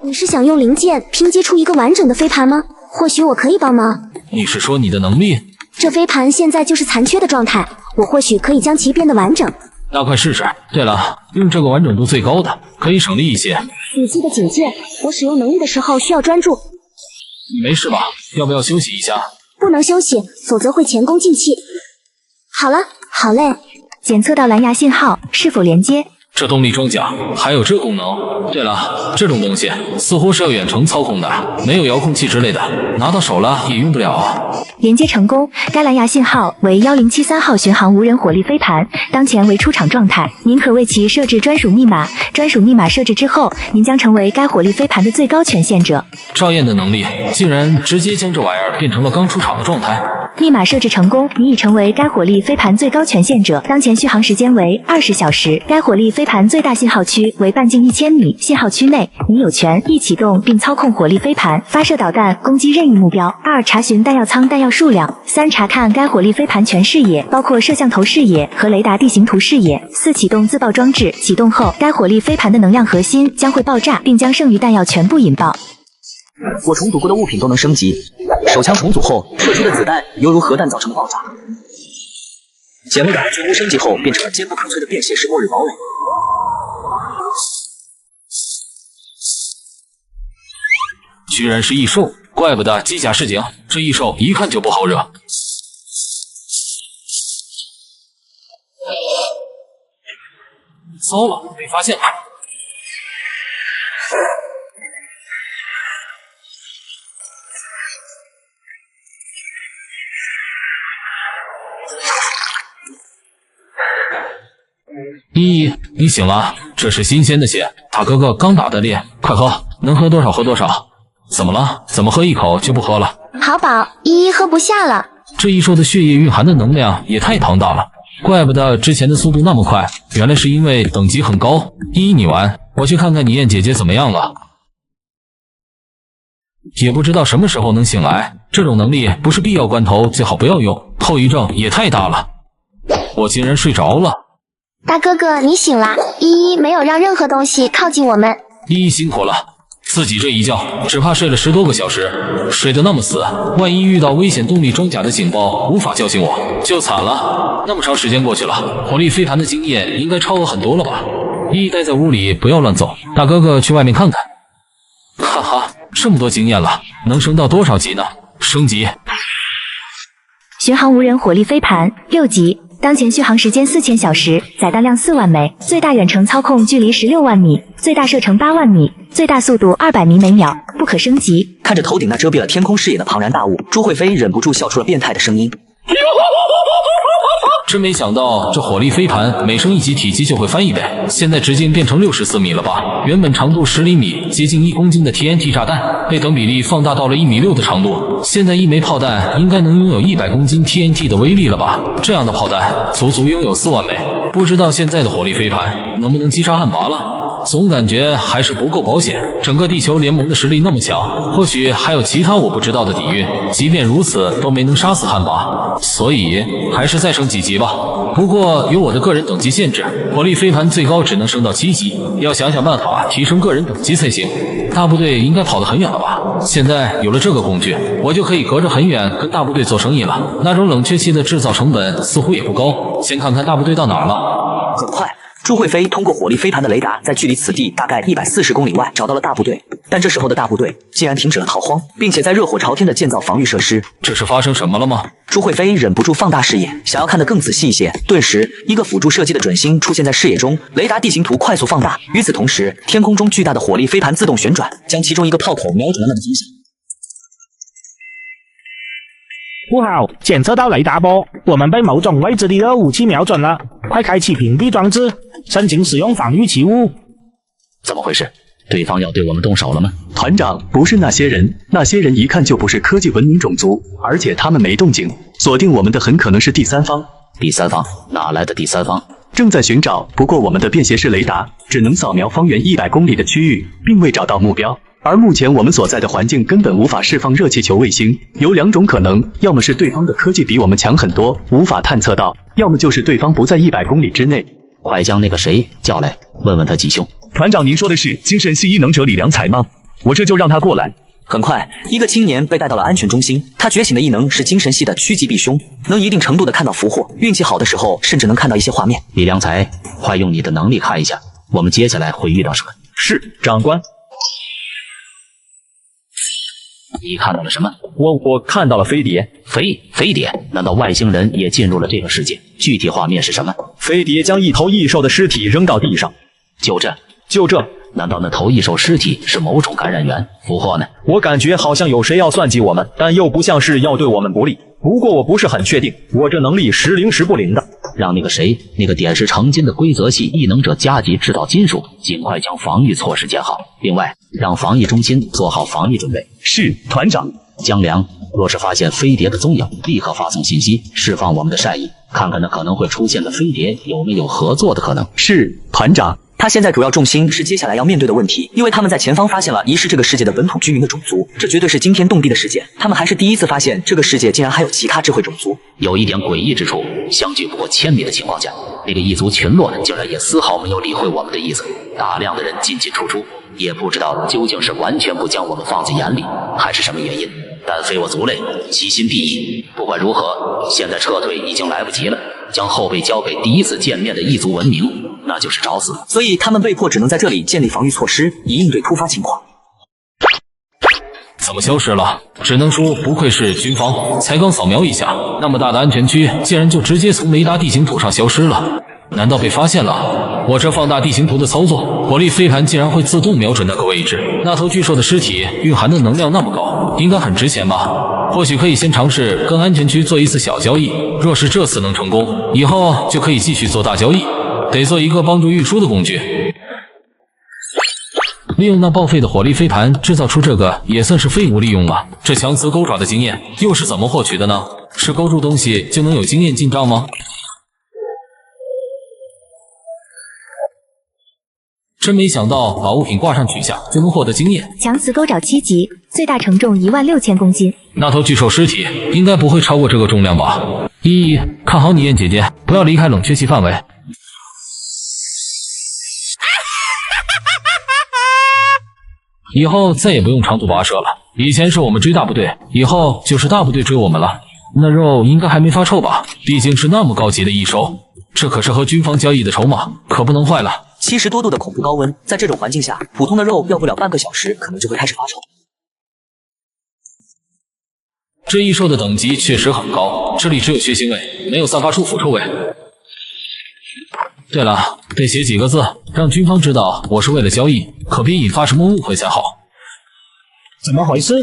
你是想用零件拼接出一个完整的飞盘吗？或许我可以帮忙。你是说你的能力？这飞盘现在就是残缺的状态，我或许可以将其变得完整。那快试试。对了，用这个完整度最高的，可以省力一些。你记得警戒，我使用能力的时候需要专注。你没事吧？要不要休息一下？不能休息，否则会前功尽弃。好了，好累。检测到蓝牙信号，是否连接？这动力装甲还有这功能。对了，这种东西似乎是要远程操控的，没有遥控器之类的，拿到手了也用不了啊。连接成功，该蓝牙信号为1073号巡航无人火力飞盘，当前为出厂状态。您可为其设置专属密码，专属密码设置之后，您将成为该火力飞盘的最高权限者。赵燕的能力竟然直接将这玩意儿变成了刚出厂的状态。密码设置成功，你已成为该火力飞盘最高权限者。当前续航时间为20小时。该火力飞盘最大信号区为半径1000米，信号区内你有权1启动并操控火力飞盘，发射导弹攻击任意目标。2查询弹药仓弹药数量。3查看该火力飞盘全视野，包括摄像头视野和雷达地形图视野。4启动自爆装置，启动后该火力飞盘的能量核心将会爆炸，并将剩余弹药全部引爆。我重组过的物品都能升级，手枪重组后射出的子弹犹如核弹造成的爆炸。简陋的安全屋升级后变成了坚不可摧的便携式末日堡垒。居然是异兽，怪不得机甲示警，这异兽一看就不好惹。糟了，被发现了。你醒了，这是新鲜的血，大哥哥刚打的猎，快喝，能喝多少喝多少。怎么了？怎么喝一口就不喝了？好饱，依依喝不下了。这一兽的血液蕴含的能量也太庞大了，怪不得之前的速度那么快，原来是因为等级很高。依依你玩，我去看看你燕姐姐怎么样了。也不知道什么时候能醒来，这种能力不是必要关头最好不要用，后遗症也太大了。我竟然睡着了。大哥哥，你醒啦！依依没有让任何东西靠近我们。依依辛苦了，自己这一觉只怕睡了10多个小时，睡得那么死，万一遇到危险动力装甲的警报，无法叫醒我，就惨了。那么长时间过去了，火力飞盘的经验应该超额很多了吧？依依待在屋里不要乱走，大哥哥去外面看看。哈哈，这么多经验了，能升到多少级呢？升级。巡航无人火力飞盘6级。当前续航时间4000小时，载弹量4万枚，最大远程操控距离16万米，最大射程8万米，最大速度200米每秒，不可升级。看着头顶那遮蔽了天空视野的庞然大物，朱慧飞忍不住笑出了变态的声音。真没想到这火力飞盘每升1级体积就会翻1倍，现在直径变成64米了吧？原本长度10厘米，接近1公斤的 TNT 炸弹，被等比例放大到了1.6米的长度。现在一枚炮弹应该能拥有100公斤 TNT 的威力了吧？这样的炮弹足足拥有4万枚，不知道现在的火力飞盘能不能击杀汉魃了？总感觉还是不够保险。整个地球联盟的实力那么强，或许还有其他我不知道的底蕴。即便如此，都没能杀死汉魃，所以还是再升几级吧。不过有我的个人等级限制，火力飞盘最高只能升到7级，要想想办法提升个人等级才行。大部队应该跑得很远了吧？现在有了这个工具，我就可以隔着很远跟大部队做生意了。那种冷却器的制造成本似乎也不高。先看看大部队到哪儿了。很快，朱慧飞通过火力飞盘的雷达，在距离此地大概140公里外找到了大部队。但这时候的大部队竟然停止了逃荒，并且在热火朝天的建造防御设施。这是发生什么了吗？朱慧飞忍不住放大视野，想要看得更仔细一些。顿时，一个辅助射击的准星出现在视野中，雷达地形图快速放大。与此同时，天空中巨大的火力飞盘自动旋转，将其中一个炮口瞄准了那个方向。不好，检测到雷达波，我们被某种未知的武器瞄准了，快开启屏蔽装置，申请使用防御奇物。怎么回事？对方要对我们动手了吗？团长，不是那些人，那些人一看就不是科技文明种族，而且他们没动静，锁定我们的很可能是第三方。第三方？哪来的第三方？正在寻找，不过我们的便携式雷达只能扫描方圆100公里的区域，并未找到目标。而目前我们所在的环境根本无法释放热气球卫星，有2种可能，要么是对方的科技比我们强很多，无法探测到，要么就是对方不在100公里之内。快将那个谁叫来，问问他吉凶。团长，您说的是精神系异能者李良才吗？我这就让他过来。很快，一个青年被带到了安全中心。他觉醒的异能是精神系的趋吉避凶，能一定程度的看到福祸，运气好的时候甚至能看到一些画面。李良才，快用你的能力看一下，我们接下来会遇到什么？是，长官。你看到了什么？我看到了飞碟。飞碟？难道外星人也进入了这个世界？具体画面是什么？飞碟将一头异兽的尸体扔到地上。就这？难道那头异兽尸体是某种感染源？福祸呢？我感觉好像有谁要算计我们，但又不像是要对我们不利。不过我不是很确定，我这能力时灵时不灵的。让那个谁，那个点石成金的规则系异能者加急制造金属，尽快将防御措施建好。另外，让防疫中心做好防疫准备。是，团长。江良，若是发现飞碟的踪影，立刻发送信息，释放我们的善意，看看那可能会出现的飞碟有没有合作的可能。是，团长。他现在主要重心是接下来要面对的问题，因为他们在前方发现了疑似这个世界的本土居民的种族，这绝对是惊天动地的事件。他们还是第一次发现这个世界竟然还有其他智慧种族。有一点诡异之处，相距不过1000米的情况下，那个异族群落竟然也丝毫没有理会我们的意思，大量的人进进出出，也不知道究竟是完全不将我们放在眼里，还是什么原因。但非我族类，其心必异。不管如何，现在撤退已经来不及了，将后背交给第一次见面的异族文明，那就是找死。所以他们被迫只能在这里建立防御措施，以应对突发情况。怎么消失了？只能说不愧是军方，才刚扫描一下，那么大的安全区竟然就直接从雷达地形图上消失了。难道被发现了？我这放大地形图的操作，火力飞盘竟然会自动瞄准那个位置。那头巨兽的尸体蕴含的能量那么高，应该很值钱吧？或许可以先尝试跟安全区做一次小交易。若是这次能成功，以后就可以继续做大交易。得做一个帮助运输的工具。利用那报废的火力飞盘制造出这个，也算是废物利用了。这强磁钩爪的经验又是怎么获取的呢？是勾住东西就能有经验进账吗？真没想到把物品挂上取下就能获得经验。强磁钩爪7级，最大承重16000公斤。那头巨兽尸体应该不会超过这个重量吧？依依，看好你，燕姐姐，不要离开冷却器范围。以后再也不用长途跋涉了。以前是我们追大部队，以后就是大部队追我们了。那肉应该还没发臭吧？毕竟是那么高级的异兽，这可是和军方交易的筹码，可不能坏了。70多度的恐怖高温，在这种环境下，普通的肉要不了半个小时，可能就会开始发臭。这异兽的等级确实很高，这里只有血腥味，没有散发出腐臭味。对了，得写几个字，让军方知道我是为了交易，可别引发什么误会才好。怎么回事？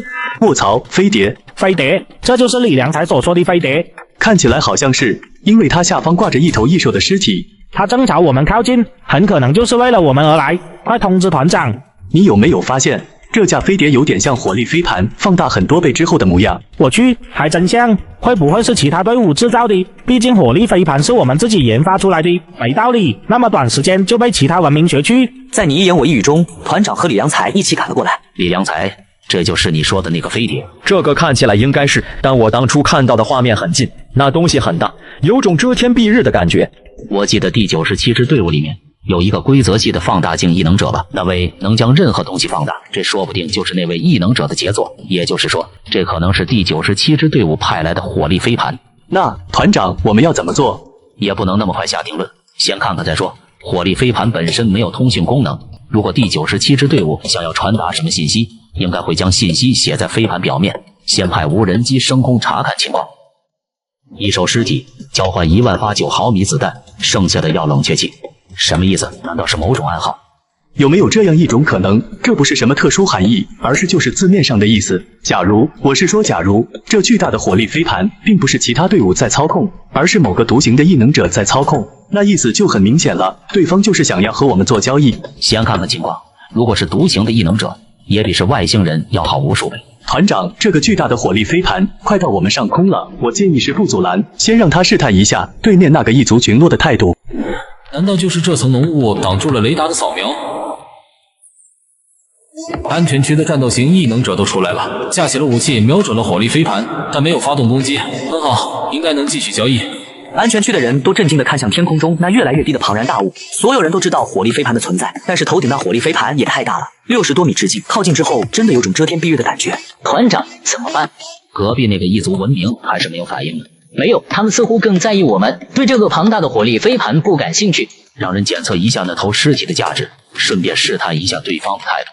卧槽，飞碟！飞碟，这就是李良才所说的飞碟。看起来好像是，因为它下方挂着一头异兽的尸体。他正朝我们靠近，很可能就是为了我们而来。快通知团长！你有没有发现，这架飞碟有点像火力飞盘放大很多倍之后的模样？我去，还真像。会不会是其他队伍制造的？毕竟火力飞盘是我们自己研发出来的，没道理那么短时间就被其他文明学去。在你一言我一语中，团长和李良才一起赶了过来。李良才，这就是你说的那个飞碟？这个看起来应该是，但我当初看到的画面很近，那东西很大，有种遮天蔽日的感觉。我记得第97支队伍里面有一个规则系的放大镜异能者吧？那位能将任何东西放大，这说不定就是那位异能者的杰作。也就是说，这可能是第97支队伍派来的火力飞盘。那团长，我们要怎么做？也不能那么快下定论，先看看再说。火力飞盘本身没有通讯功能，如果第97支队伍想要传达什么信息，应该会将信息写在飞盘表面，先派无人机升空查看情况。一手尸体交换1万发9毫米子弹，剩下的要冷却器。什么意思？难道是某种暗号？有没有这样一种可能，这不是什么特殊含义，而是就是字面上的意思？假如这巨大的火力飞盘并不是其他队伍在操控，而是某个独行的异能者在操控，那意思就很明显了，对方就是想要和我们做交易。先看看情况，如果是独行的异能者，也比是外星人要好无数倍。团长，这个巨大的火力飞盘快到我们上空了，我建议是不阻拦，先让他试探一下对面那个异族群落的态度。难道就是这层浓雾挡住了雷达的扫描？安全区的战斗型异能者都出来了，架起了武器，瞄准了火力飞盘，但没有发动攻击。很好，应该能继续交易。安全区的人都震惊地看向天空中那越来越低的庞然大物，所有人都知道火力飞盘的存在，但是头顶那火力飞盘也太大了，60多米直径，靠近之后真的有种遮天蔽日的感觉。团长，怎么办？隔壁那个异族文明还是没有反应的。没有，他们似乎更在意我们，对这个庞大的火力飞盘不感兴趣。让人检测一下那头尸体的价值，顺便试探一下对方的态度。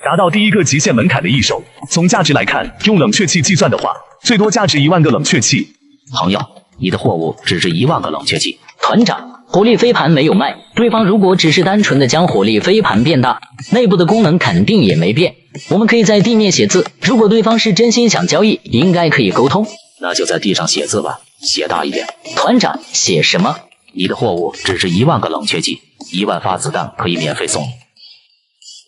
达到第一个极限门槛的异兽，从价值来看，用冷却器计算的话，最多价值1万个冷却器。朋友，你的货物只值1万个冷却器。团长，火力飞盘没有卖，对方如果只是单纯的将火力飞盘变大，内部的功能肯定也没变。我们可以在地面写字，如果对方是真心想交易，应该可以沟通。那就在地上写字吧，写大一点。团长，写什么？你的货物只值1万个冷却器，1万发子弹可以免费送你。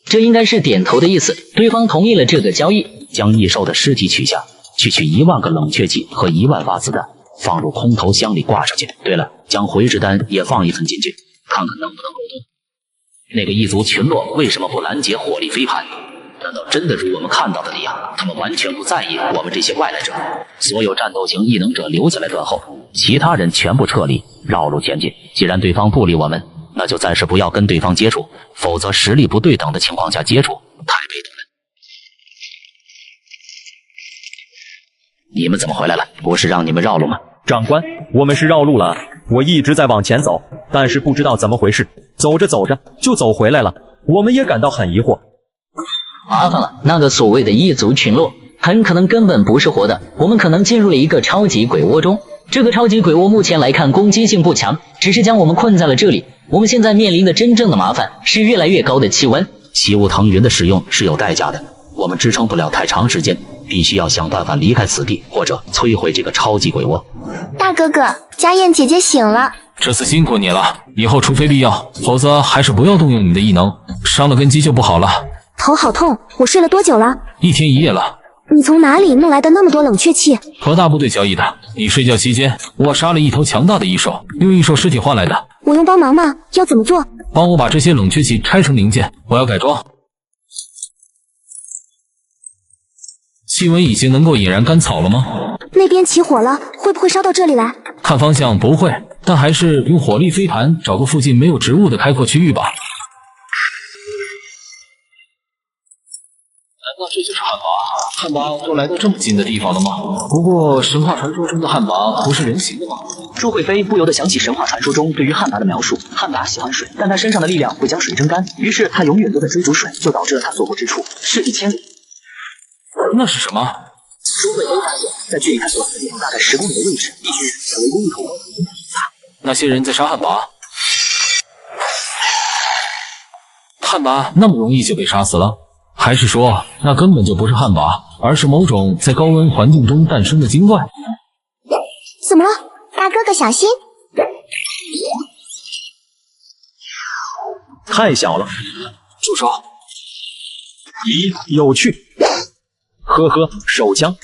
这应该是点头的意思，对方同意了这个交易。将异兽的尸体取下，去取1万个冷却器和1万发子弹，放入空投箱里挂上去。对了，将回执单也放一份进去，看看能不能沟通。那个异族群落为什么不拦截火力飞盘？难道真的如我们看到的那样，他们完全不在意我们这些外来者？所有战斗型异能者留下来断后，其他人全部撤离，绕路前进。既然对方不理我们，那就暂时不要跟对方接触，否则实力不对等的情况下接触，太被动了。你们怎么回来了？不是让你们绕路吗？长官，我们是绕路了，我一直在往前走，但是不知道怎么回事，走着走着就走回来了，我们也感到很疑惑。麻烦了，那个所谓的异族群落很可能根本不是活的，我们可能进入了一个超级鬼窝中。这个超级鬼窝目前来看攻击性不强，只是将我们困在了这里。我们现在面临的真正的麻烦是越来越高的气温。习物腾云的使用是有代价的，我们支撑不了太长时间，必须要想办法离开此地，或者摧毁这个超级鬼窝。大哥哥，家燕姐姐醒了。这次辛苦你了，以后除非必要，否则还是不要动用你的异能，伤了根基就不好了。头好痛，我睡了多久了？1天1夜了。你从哪里弄来的那么多冷却器？和大部队交易的。你睡觉期间，我杀了一头强大的异兽，用异兽尸体换来的。我用帮忙吗？要怎么做？帮我把这些冷却器拆成零件，我要改装。气温已经能够引燃干草了吗？那边起火了，会不会烧到这里来？看方向不会，但还是用火力飞盘找个附近没有植物的开阔区域吧。难道这就是旱魃？旱魃都来到这么近的地方了吗？不过神话传说中的旱魃不是人形的吗？朱慧飞不由得想起神话传说中对于旱魃的描述。旱魃喜欢水，但他身上的力量会将水蒸干，于是他永远都在追逐水，就导致了他所过之处事迹千里。那是什么？朱慧飞发现，在距离他所在的地方大概10公里的位置，必须有围攻一头光头的那些人在杀旱魃。旱魃那么容易就被杀死了？还是说，那根本就不是旱魃，而是某种在高温环境中诞生的精怪？怎么了？大哥哥小心！太小了。住手！咦，有趣。呵呵，手枪。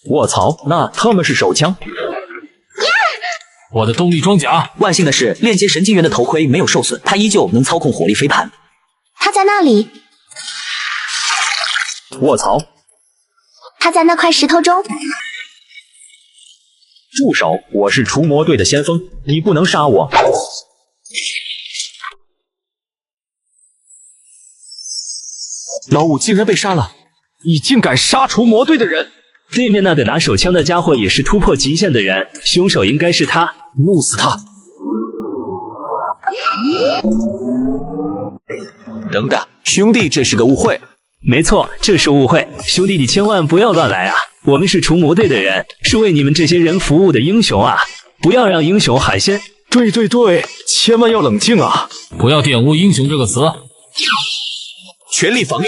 卧槽，那他们是手枪。我的动力装甲。万幸的是，链接神经元的头盔没有受损，他依旧能操控火力飞盘。他在那里。卧槽！他在那块石头中。住手！我是除魔队的先锋，你不能杀我。老五竟然被杀了！你竟敢杀除魔队的人！对面那个拿手枪的家伙也是突破极限的人，凶手应该是他，弄死他！等等，兄弟，这是个误会。没错，这是误会。兄弟，你千万不要乱来啊！我们是除魔队的人，是为你们这些人服务的英雄啊！不要让英雄喊先。对，千万要冷静啊！不要玷污英雄这个词。全力防御！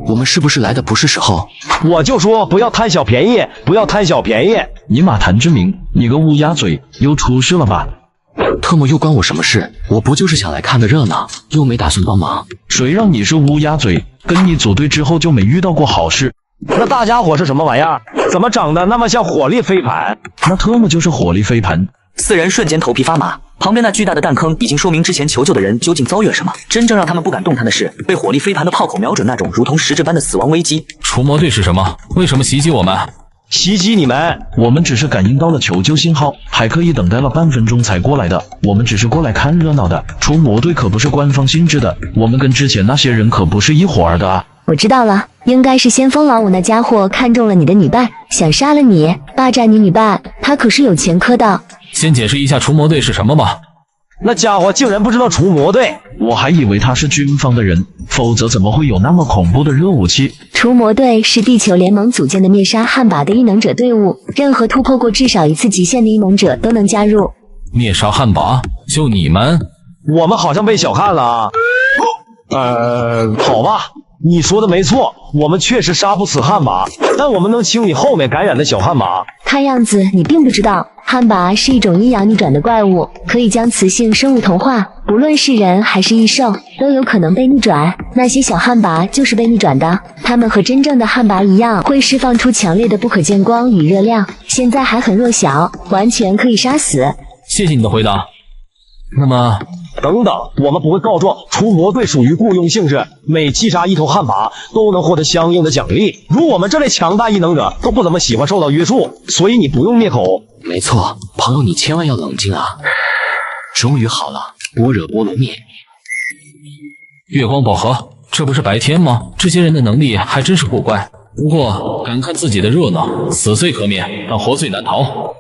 我们是不是来的不是时候？我就说不要贪小便宜，不要贪小便宜！你马谭之明，你个乌鸦嘴，又出事了吧？特么又关我什么事？我不就是想来看个热闹，又没打算帮忙。谁让你是乌鸦嘴？跟你组队之后就没遇到过好事。那大家伙是什么玩意儿？怎么长得那么像火力飞盘？那特么就是火力飞盘。4人瞬间头皮发麻，旁边那巨大的弹坑已经说明之前求救的人究竟遭遇了什么。真正让他们不敢动弹的是，被火力飞盘的炮口瞄准那种如同实质般的死亡危机。除魔队是什么？为什么袭击我们？袭击你们？我们只是感应到了求救信号，还刻意等待了半分钟才过来的。我们只是过来看热闹的。除魔队可不是官方性质的，我们跟之前那些人可不是一伙儿的啊。我知道了，应该是先锋老五那家伙看中了你的女伴，想杀了你，霸占你女伴。他可是有前科的。先解释一下除魔队是什么吧。那家伙竟然不知道除魔队，我还以为他是军方的人，否则怎么会有那么恐怖的热武器？除魔队是地球联盟组建的灭杀旱魃的异能者队伍，任何突破过至少1次极限的异能者都能加入。灭杀旱魃？就你们？我们好像被小看了啊。好吧，你说的没错，我们确实杀不死旱魃，但我们能清理后面感染的小旱魃。看样子你并不知道，旱魃是一种阴阳逆转的怪物，可以将雌性生物同化，不论是人还是异兽，都有可能被逆转。那些小旱魃就是被逆转的，它们和真正的旱魃一样，会释放出强烈的不可见光与热量，现在还很弱小，完全可以杀死。谢谢你的回答。那么等等，我们不会告状，除魔队属于雇佣性质，每击杀一头旱魃都能获得相应的奖励。如我们这类强大异能者都不怎么喜欢受到约束，所以你不用灭口。没错，朋友，你千万要冷静啊！终于好了，般若波罗蜜。月光宝盒，这不是白天吗？这些人的能力还真是古怪。不过敢看自己的热闹，死罪可免，但活罪难逃。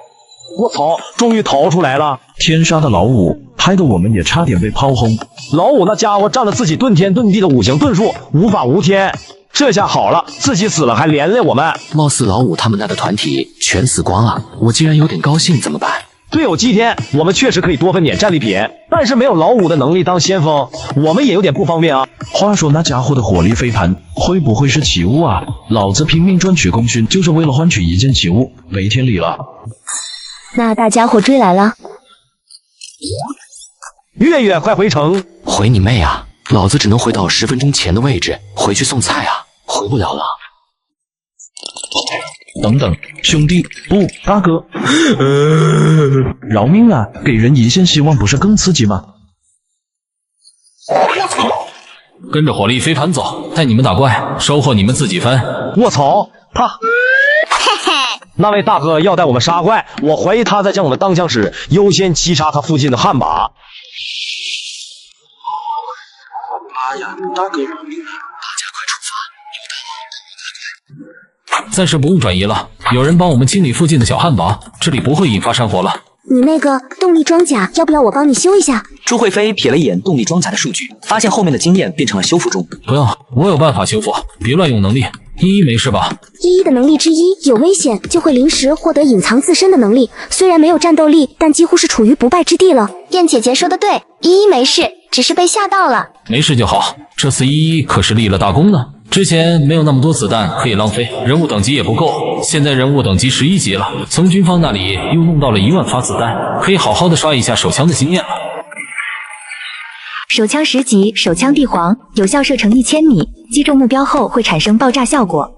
我操，终于逃出来了！天杀的老五，害得我们也差点被炮轰。老五那家伙占了自己遁天遁地的5行遁术，无法无天，这下好了，自己死了还连累我们。貌似老五他们那个团体全死光了，我既然有点高兴，怎么办？队友祭天，我们确实可以多分点战利品，但是没有老五的能力当先锋，我们也有点不方便啊。话说那家伙的火力飞盘会不会是奇物啊？老子拼命赚取功勋，就是为了换取一件奇物，没天理了。那大家伙追来了。月月，快回城！回你妹啊！老子只能回到10分钟前的位置，回去送菜啊，回不了了。等等，兄弟，不，大哥，饶命啊！给人一线希望不是更刺激吗？跟着火力飞盘走，带你们打怪，收获你们自己分。卧槽，那位大哥要带我们杀怪，我怀疑他在将我们当枪使，优先击杀他附近的悍马。妈呀，大哥！暂时不用转移了，有人帮我们清理附近的小悍马，这里不会引发山火了。你那个动力装甲，要不要我帮你修一下？朱慧飞瞥了一眼动力装甲的数据，发现后面的经验变成了修复中。不用，我有办法修复，别乱用能力。依依没事吧？依依的能力之一，有危险就会临时获得隐藏自身的能力，虽然没有战斗力，但几乎是处于不败之地了。燕姐姐说的对，依依没事，只是被吓到了。没事就好，这次依依可是立了大功呢。之前没有那么多子弹可以浪费，人物等级也不够，现在人物等级11级了，从军方那里又弄到了1万发子弹，可以好好的刷一下手枪的经验了。手枪10级，手枪地黄，有效射程1000米，击中目标后会产生爆炸效果。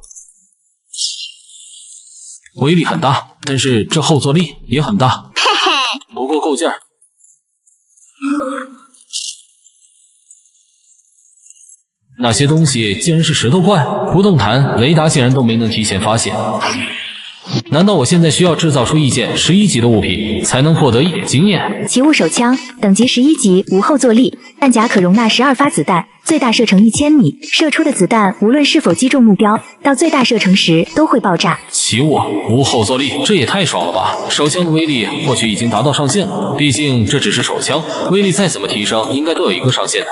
威力很大，但是这后坐力也很大，不过够劲儿。那些东西竟然是石头怪，不动弹，雷达竟然都没能提前发现。难道我现在需要制造出一件11级的物品，才能获得一点经验？奇物手枪，等级11级，无后坐力，弹夹可容纳12发子弹，最大射程1000米，射出的子弹无论是否击中目标，到最大射程时都会爆炸。奇物，无后坐力，这也太爽了吧！手枪的威力或许已经达到上限了，毕竟这只是手枪，威力再怎么提升，应该都有一个上限的。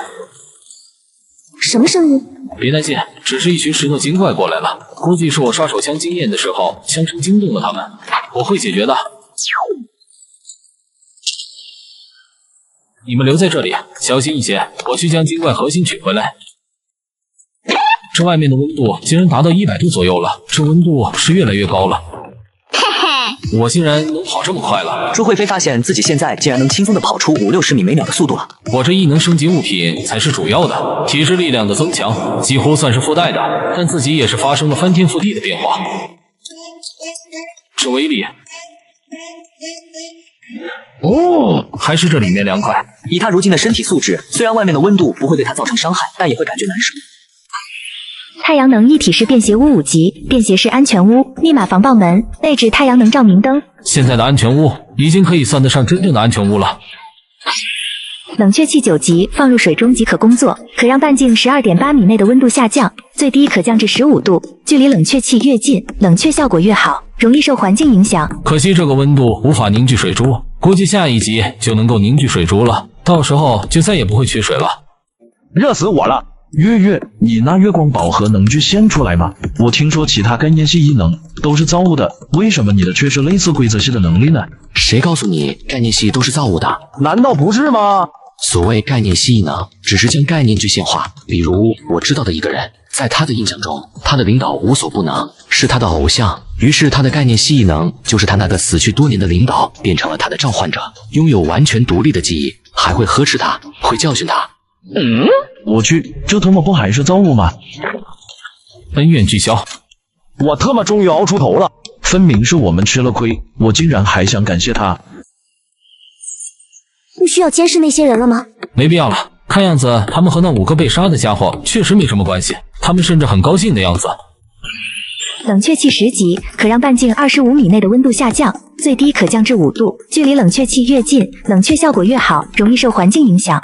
什么声音？别担心，只是一群石头精怪过来了，估计是我刷手枪经验的时候，枪声惊动了他们，我会解决的。你们留在这里，小心一些，我去将精怪核心取回来。这外面的温度竟然达到100度左右了，这温度是越来越高了。我竟然能跑这么快了！朱慧飞发现自己现在竟然能轻松的跑出50-60米每秒的速度了。我这异能升级物品才是主要的，体质力量的增强几乎算是附带的，但自己也是发生了翻天覆地的变化。这威力，还是这里面凉快。以他如今的身体素质，虽然外面的温度不会对他造成伤害，但也会感觉难受。太阳能一体式便携屋5级，便携式安全屋，密码防爆门，内置太阳能照明灯。现在的安全屋已经可以算得上真正的安全屋了。冷却器9级，放入水中即可工作，可让半径12.8米内的温度下降，最低可降至15度。距离冷却器越近，冷却效果越好，容易受环境影响。可惜这个温度无法凝聚水珠，估计下一集就能够凝聚水珠了，到时候就再也不会缺水了。热死我了！月月，你那月光宝盒能具现出来吗？我听说其他概念系异能都是造物的，为什么你的却是类似规则系的能力呢？谁告诉你概念系都是造物的？难道不是吗？所谓概念系异能，只是将概念具现化。比如我知道的一个人，在他的印象中，他的领导无所不能，是他的偶像，于是他的概念系异能就是他那个死去多年的领导变成了他的召唤者，拥有完全独立的记忆，还会呵斥他，会教训他。我去，这他妈不还是造物吗？恩怨俱消，我他妈终于熬出头了。分明是我们吃了亏，我竟然还想感谢他。不需要监视那些人了吗？没必要了，看样子他们和那5个被杀的家伙确实没什么关系，他们甚至很高兴的样子。冷却器10级，可让半径25米内的温度下降，最低可降至5度。距离冷却器越近，冷却效果越好，容易受环境影响。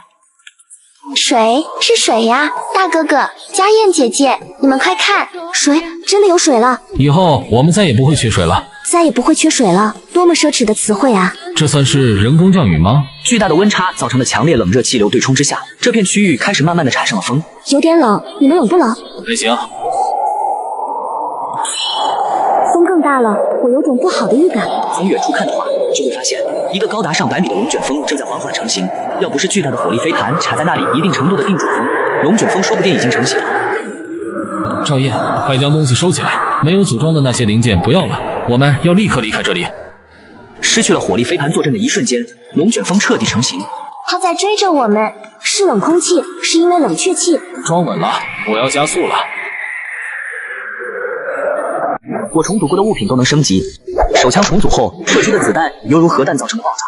水是水呀，大哥哥，家燕姐姐，你们快看，水真的有水了！以后我们再也不会缺水了。再也不会缺水了，多么奢侈的词汇啊！这算是人工降雨吗？巨大的温差造成的强烈冷热气流对冲之下，这片区域开始慢慢的产生了风。有点冷，你们冷不冷？还行。大了，我有种不好的预感。从远处看的话，就会发现一个高达上百米的龙卷风正在缓缓成型。要不是巨大的火力飞盘卡在那里一定程度的定住风，龙卷风说不定已经成型了。赵烨，快将东西收起来，没有组装的那些零件不要了，我们要立刻离开这里。失去了火力飞盘坐镇的一瞬间，龙卷风彻底成型。它在追着我们，是冷空气，是因为冷却气。装稳了，我要加速了。我重组过的物品都能升级，手枪重组后射出的子弹犹如核弹造成的爆炸。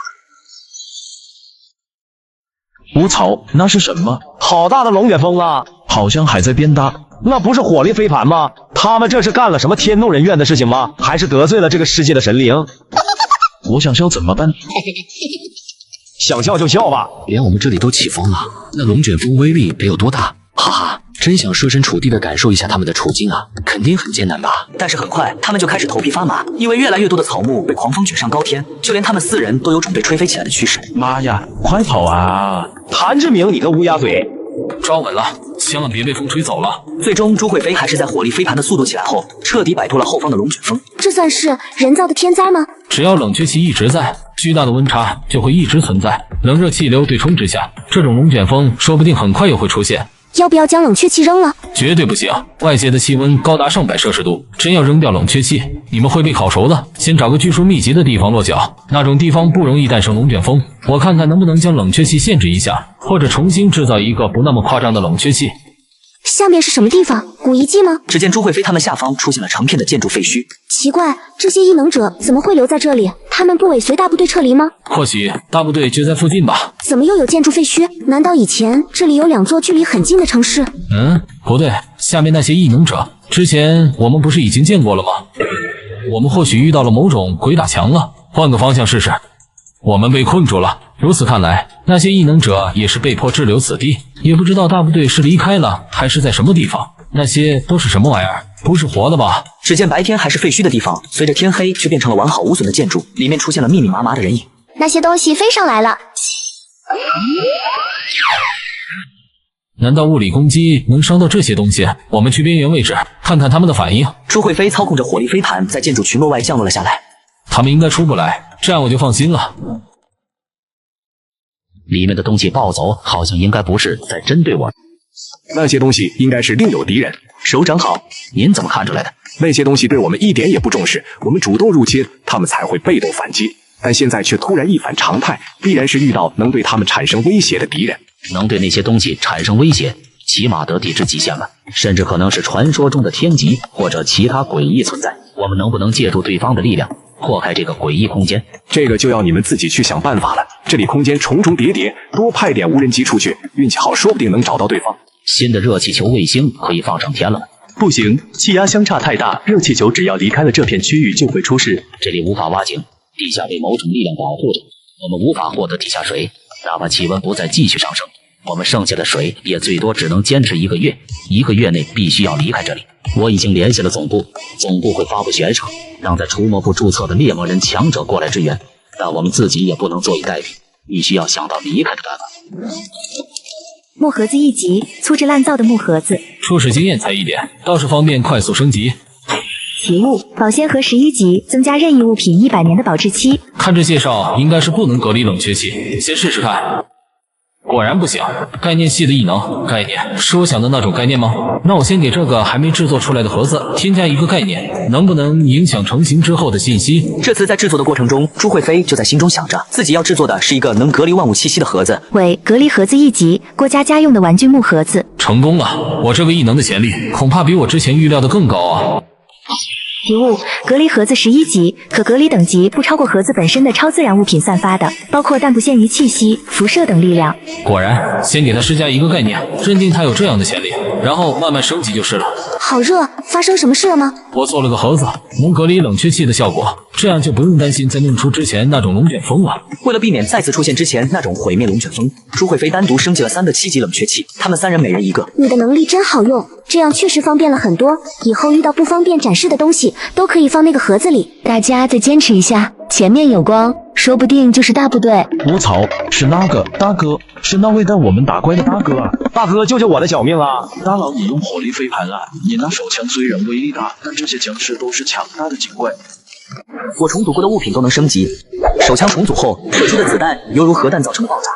我操，那是什么？好大的龙卷风啊！好像还在变大。那不是火力飞盘吗？他们这是干了什么天怒人怨的事情吗？还是得罪了这个世界的神灵？我想笑怎么办？想笑就笑吧。连我们这里都起风了，那龙卷风威力得有多大？哈哈，真想设身处地的感受一下他们的处境啊，肯定很艰难吧？但是很快他们就开始头皮发麻，因为越来越多的草木被狂风卷上高天，就连他们4人都有种被吹飞起来的趋势。妈呀，快跑啊！谭志明，你个乌鸦嘴！抓稳了，千万别被风吹走了。最终朱慧飞还是在火力飞盘的速度起来后，彻底摆脱了后方的龙卷风。这算是人造的天灾吗？只要冷却气一直在，巨大的温差就会一直存在。冷热气流对冲之下，这种龙卷风说不定很快又会出现。要不要将冷却气扔了？绝对不行，外界的气温高达上百摄氏度，真要扔掉冷却气，你们会被烤熟的。先找个据说密集的地方落脚，那种地方不容易诞生龙卷风。我看看能不能将冷却气限制一下，或者重新制造一个不那么夸张的冷却气。下面是什么地方？古遗迹吗？只见朱慧飞他们下方出现了成片的建筑废墟。奇怪，这些异能者怎么会留在这里？他们不尾随大部队撤离吗？或许大部队就在附近吧。怎么又有建筑废墟？难道以前这里有2座距离很近的城市？不对，下面那些异能者，之前我们不是已经见过了吗？我们或许遇到了某种鬼打墙了，换个方向试试。我们被困住了，如此看来，那些异能者也是被迫滞留此地，也不知道大部队是离开了还是在什么地方。那些都是什么玩意儿？不是活的吧？只见白天还是废墟的地方，随着天黑却变成了完好无损的建筑，里面出现了密密麻麻的人影。那些东西飞上来了。难道物理攻击能伤到这些东西？我们去边缘位置看看他们的反应。朱慧飞操控着火力飞盘在建筑群落外降落了下来。他们应该出不来，这样我就放心了。里面的东西暴走，好像应该不是在针对我。那些东西应该是另有敌人。首长好，您怎么看出来的？那些东西对我们一点也不重视，我们主动入侵，他们才会被动反击。但现在却突然一反常态，必然是遇到能对他们产生威胁的敌人。能对那些东西产生威胁，起码得地之极限了，甚至可能是传说中的天级或者其他诡异存在。我们能不能借助对方的力量破开这个诡异空间？这个就要你们自己去想办法了。这里空间重重叠叠，多派点无人机出去，运气好说不定能找到对方。新的热气球卫星可以放上天了吗？不行，气压相差太大，热气球只要离开了这片区域就会出事。这里无法挖井，地下被某种力量保护着，我们无法获得地下水。哪怕气温不再继续上升，我们剩下的水也最多只能坚持1个月，1个月内必须要离开这里。我已经联系了总部，总部会发布悬赏，让在除魔部注册的猎魔人强者过来支援，但我们自己也不能坐以待毙，必须要想到离开的办法。木盒子1级，粗制滥造的木盒子，初始经验才1点，倒是方便快速升级。奇物保鲜盒11级，增加任意物品100年的保质期。看这介绍，应该是不能隔离冷却器，先试试看。果然不行，概念系的异能概念是我想的那种概念吗？那我先给这个还没制作出来的盒子添加一个概念，能不能影响成型之后的信息？这次在制作的过程中，朱慧飞就在心中想着，自己要制作的是一个能隔离万物气息的盒子。为隔离盒子1级，郭家家用的玩具木盒子。成功了，我这个异能的潜力恐怕比我之前预料的更高啊！题物：隔离盒子11级，可隔离等级不超过盒子本身的超自然物品散发的，包括但不限于气息、辐射等力量。果然，先给他施加一个概念，认定他有这样的潜力，然后慢慢升级就是了。好热，发生什么事了吗？我做了个盒子，能隔离冷却气的效果，这样就不用担心再弄出之前那种龙卷风了。为了避免再次出现之前那种毁灭龙卷风，朱慧飞单独升级了3个7级冷却器，他们3人每人一个。你的能力真好用，这样确实方便了很多，以后遇到不方便展示的东西都可以放那个盒子里。大家再坚持一下，前面有光。说不定就是大部队。我操，是那个大哥，是那位带我们打怪的大哥啊！大哥，救救我的小命啊！大佬，你用火力飞盘啊！你那手枪虽然威力大，但这些僵尸都是强大的精怪。我重组过的物品都能升级，手枪重组后射出的子弹犹如核弹造成的爆炸。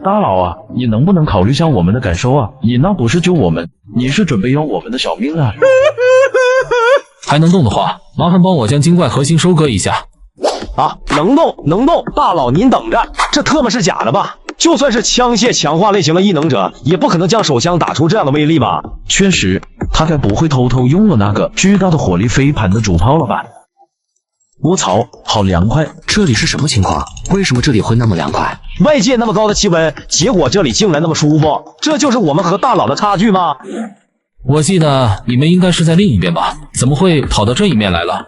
大佬啊，你能不能考虑下我们的感受啊？你那不是救我们，你是准备要我们的小命啊！还能动的话，麻烦帮我将精怪核心收割一下。啊，能动能动，大佬您等着，这特么是假的吧？就算是枪械强化类型的异能者，也不可能将手枪打出这样的威力吧？确实，他该不会偷偷用了那个巨大的火力飞盘的主炮了吧？我操，好凉快！这里是什么情况？为什么这里会那么凉快？外界那么高的气温，结果这里竟然那么舒服，这就是我们和大佬的差距吗？我记得你们应该是在另一边吧？怎么会跑到这一面来了？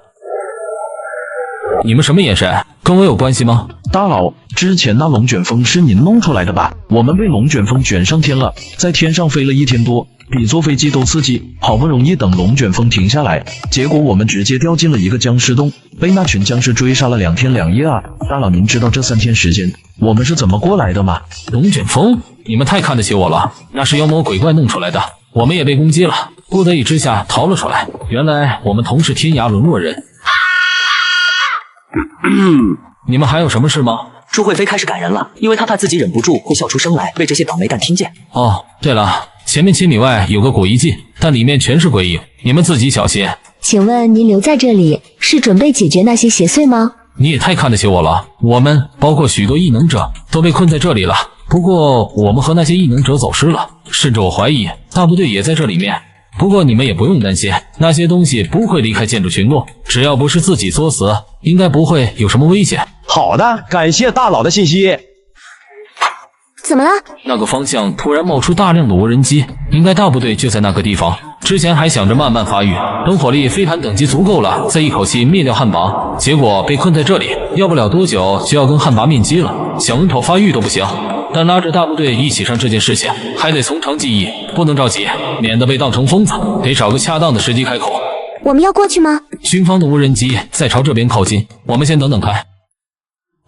你们什么眼神？跟我有关系吗？大佬，之前那龙卷风是您弄出来的吧？我们被龙卷风卷上天了，在天上飞了1天多，比坐飞机都刺激。好不容易等龙卷风停下来，结果我们直接掉进了一个僵尸洞，被那群僵尸追杀了2天2夜啊！大佬，您知道这3天时间我们是怎么过来的吗？龙卷风？你们太看得起我了，那是妖魔鬼怪弄出来的，我们也被攻击了，不得已之下逃了出来。原来我们同是天涯沦落人。你们还有什么事吗？朱慧飞开始赶人了，因为他怕自己忍不住会笑出声来，被这些倒霉蛋听见。哦，对了，前面7米外有个古遗迹，但里面全是鬼影，你们自己小心。请问您留在这里是准备解决那些邪祟吗？你也太看得起我了，我们包括许多异能者都被困在这里了。不过我们和那些异能者走失了，甚至我怀疑大部队也在这里面。不过你们也不用担心，那些东西不会离开建筑群落，只要不是自己作死，应该不会有什么危险。好的，感谢大佬的信息。怎么了？那个方向突然冒出大量的无人机，应该大部队就在那个地方。之前还想着慢慢发育，等火力飞盘等级足够了，再一口气灭掉汉魃，结果被困在这里，要不了多久就要跟汉魃面基了，想温头发育都不行。但拉着大部队一起上这件事情，还得从长计议，不能着急，免得被当成疯子，得找个恰当的时机开口。我们要过去吗？军方的无人机在朝这边靠近，我们先等等看。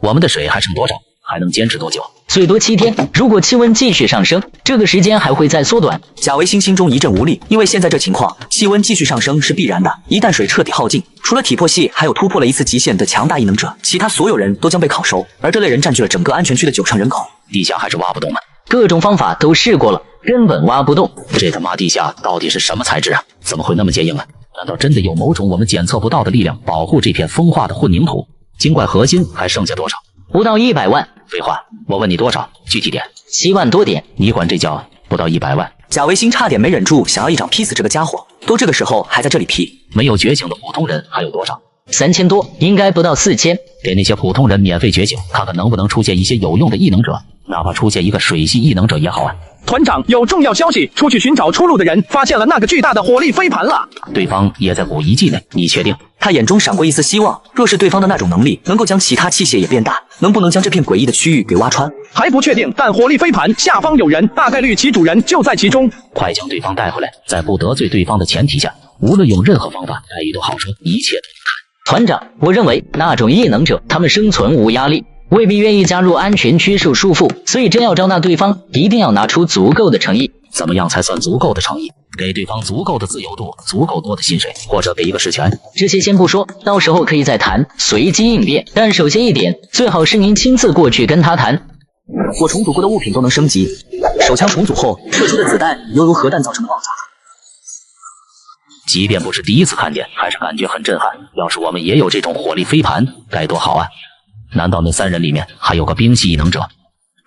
我们的水还剩多少？还能坚持多久？最多7天。如果气温继续上升，这个时间还会再缩短。贾维新心中一阵无力，因为现在这情况，气温继续上升是必然的。一旦水彻底耗尽，除了体魄系还有突破了一次极限的强大异能者，其他所有人都将被烤熟，而这类人占据了整个安全区的90%人口。地下还是挖不动吗？各种方法都试过了，根本挖不动。这他妈地下到底是什么材质啊？怎么会那么坚硬啊？难道真的有某种我们检测不到的力量保护这片风化的混凝土？精怪核心还剩下多少？不到100万。废话，我问你多少？具体点。7万多点。你管这叫不到100万？贾维新差点没忍住，想要一掌劈死这个家伙。都这个时候还在这里劈。没有觉醒的普通人还有多少？3000多，应该不到4000。给那些普通人免费觉醒，看看能不能出现一些有用的异能者，哪怕出现一个水系异能者也好啊。团长，有重要消息，出去寻找出路的人发现了那个巨大的火力飞盘了。对方也在古遗迹内，你确定？他眼中闪过一丝希望，若是对方的那种能力能够将其他器械也变大，能不能将这片诡异的区域给挖穿？还不确定，但火力飞盘下方有人，大概率其主人就在其中。快将对方带回来，在不得罪对方的前提下，无论用任何方法，待遇都好说，一切都谈。团长，我认为那种异能者，他们生存无压力，未必愿意加入安全区受束缚，所以真要招纳对方，一定要拿出足够的诚意。怎么样才算足够的诚意？给对方足够的自由度，足够多的薪水，或者给一个实权。这些先不说，到时候可以再谈，随机应变。但首先一点，最好是您亲自过去跟他谈。我重组过的物品都能升级，手枪重组后射出的子弹犹如核弹造成的爆炸。即便不是第一次看见，还是感觉很震撼。要是我们也有这种火力飞盘，该多好啊！难道那3人里面还有个冰系异能者？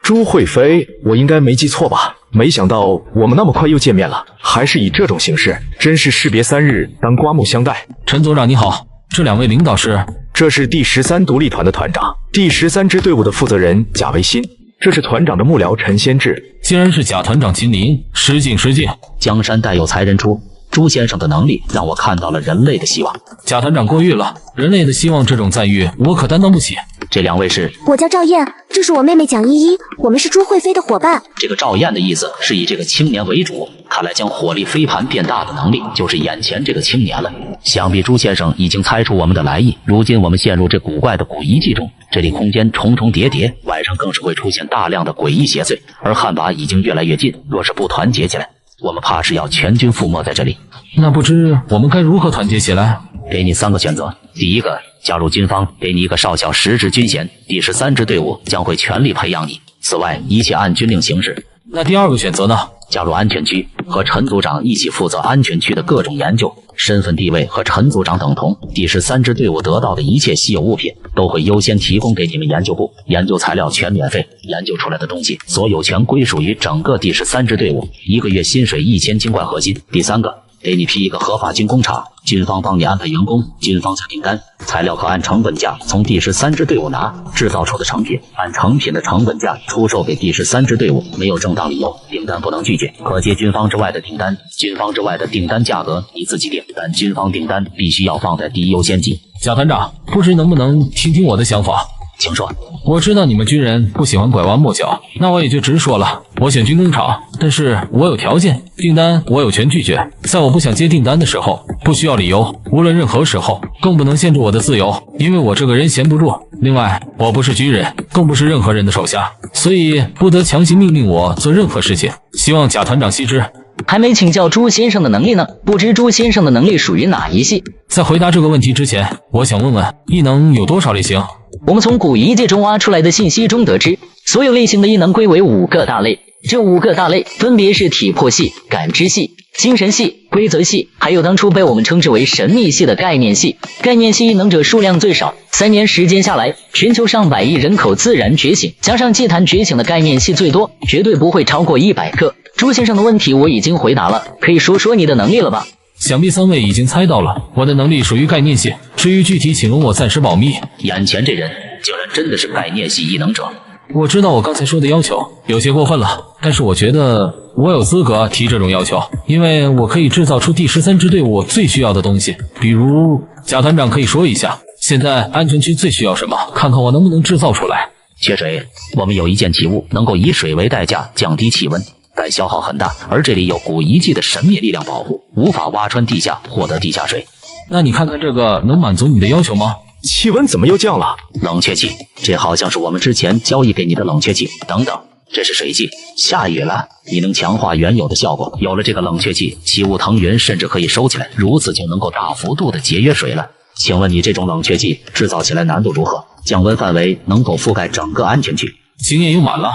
朱慧飞，我应该没记错吧？没想到我们那么快又见面了，还是以这种形式，真是士别3日，当刮目相待。陈总长你好，这2位领导是？这是第13独立团的团长，第13支队伍的负责人贾维新，这是团长的幕僚陈先志。既然是贾团长亲临，失敬失敬。江山代有才人出，朱先生的能力让我看到了人类的希望。贾团长过誉了，人类的希望这种赞誉我可担当不起。这两位是？我叫赵燕，这是我妹妹蒋依依，我们是朱慧妃的伙伴。这个赵燕的意思是以这个青年为主，看来将火力飞盘变大的能力就是眼前这个青年了。想必朱先生已经猜出我们的来意，如今我们陷入这古怪的古遗迹中，这里空间重重叠叠，晚上更是会出现大量的诡异邪祟，而汉魃已经越来越近，若是不团结起来，我们怕是要全军覆没在这里。那不知我们该如何团结起来？给你3个选择，第一个，加入军方，给你一个少校实职军衔，第13支队伍将会全力培养你，此外一切按军令行事。那第2个选择呢？加入安全区，和陈组长一起负责安全区的各种研究，身份地位和陈组长等同。第13支队伍得到的一切稀有物品都会优先提供给你们研究部，研究材料全免费，研究出来的东西所有权归属于整个第13支队伍，1个月薪水1000金冠核心。第3个，给你批一个合法军工厂，军方帮你安排员工，军方下订单，材料可按成本价从第13支队伍拿，制造出的成品按成品的成本价出售给第13支队伍，没有正当理由，订单不能拒绝，可接军方之外的订单，军方之外的订单价格你自己定，但军方订单必须要放在第一优先级。贾团长，不知能不能听听我的想法？请说。我知道你们军人不喜欢拐弯抹角，那我也就直说了，我选军工厂，但是我有条件，订单我有权拒绝，在我不想接订单的时候，不需要理由，无论任何时候，更不能限制我的自由，因为我这个人闲不住。另外，我不是军人，更不是任何人的手下，所以不得强行命令我做任何事情，希望贾团长悉知。还没请教朱先生的能力呢，不知朱先生的能力属于哪一系？在回答这个问题之前，我想问问异能有多少类型？我们从古遗界中挖出来的信息中得知，所有类型的异能归为5个大类，这5个大类分别是体魄系、感知系、精神系、规则系，还有当初被我们称之为神秘系的概念系。概念系异能者数量最少，3年时间下来，全球上百亿人口自然觉醒，加上祭坛觉醒的概念系最多，绝对不会超过100个。朱先生的问题我已经回答了，可以说说你的能力了吧？想必3位已经猜到了，我的能力属于概念系，至于具体请容我暂时保密。眼前这人竟然真的是概念系异能者。我知道我刚才说的要求有些过分了，但是我觉得我有资格提这种要求，因为我可以制造出第13支队伍最需要的东西。比如贾团长可以说一下，现在安全区最需要什么，看看我能不能制造出来。缺水，我们有一件奇物，能够以水为代价降低气温，但消耗很大，而这里有古遗迹的神秘力量保护，无法挖穿地下获得地下水。那你看看这个能满足你的要求吗？气温怎么又降了？冷却器，这好像是我们之前交易给你的冷却器。等等，这是水器，下雨了，你能强化原有的效果。有了这个冷却器，起雾腾云甚至可以收起来，如此就能够大幅度的节约水了。请问你这种冷却器制造起来难度如何？降温范围能够覆盖整个安全区。经验又满了。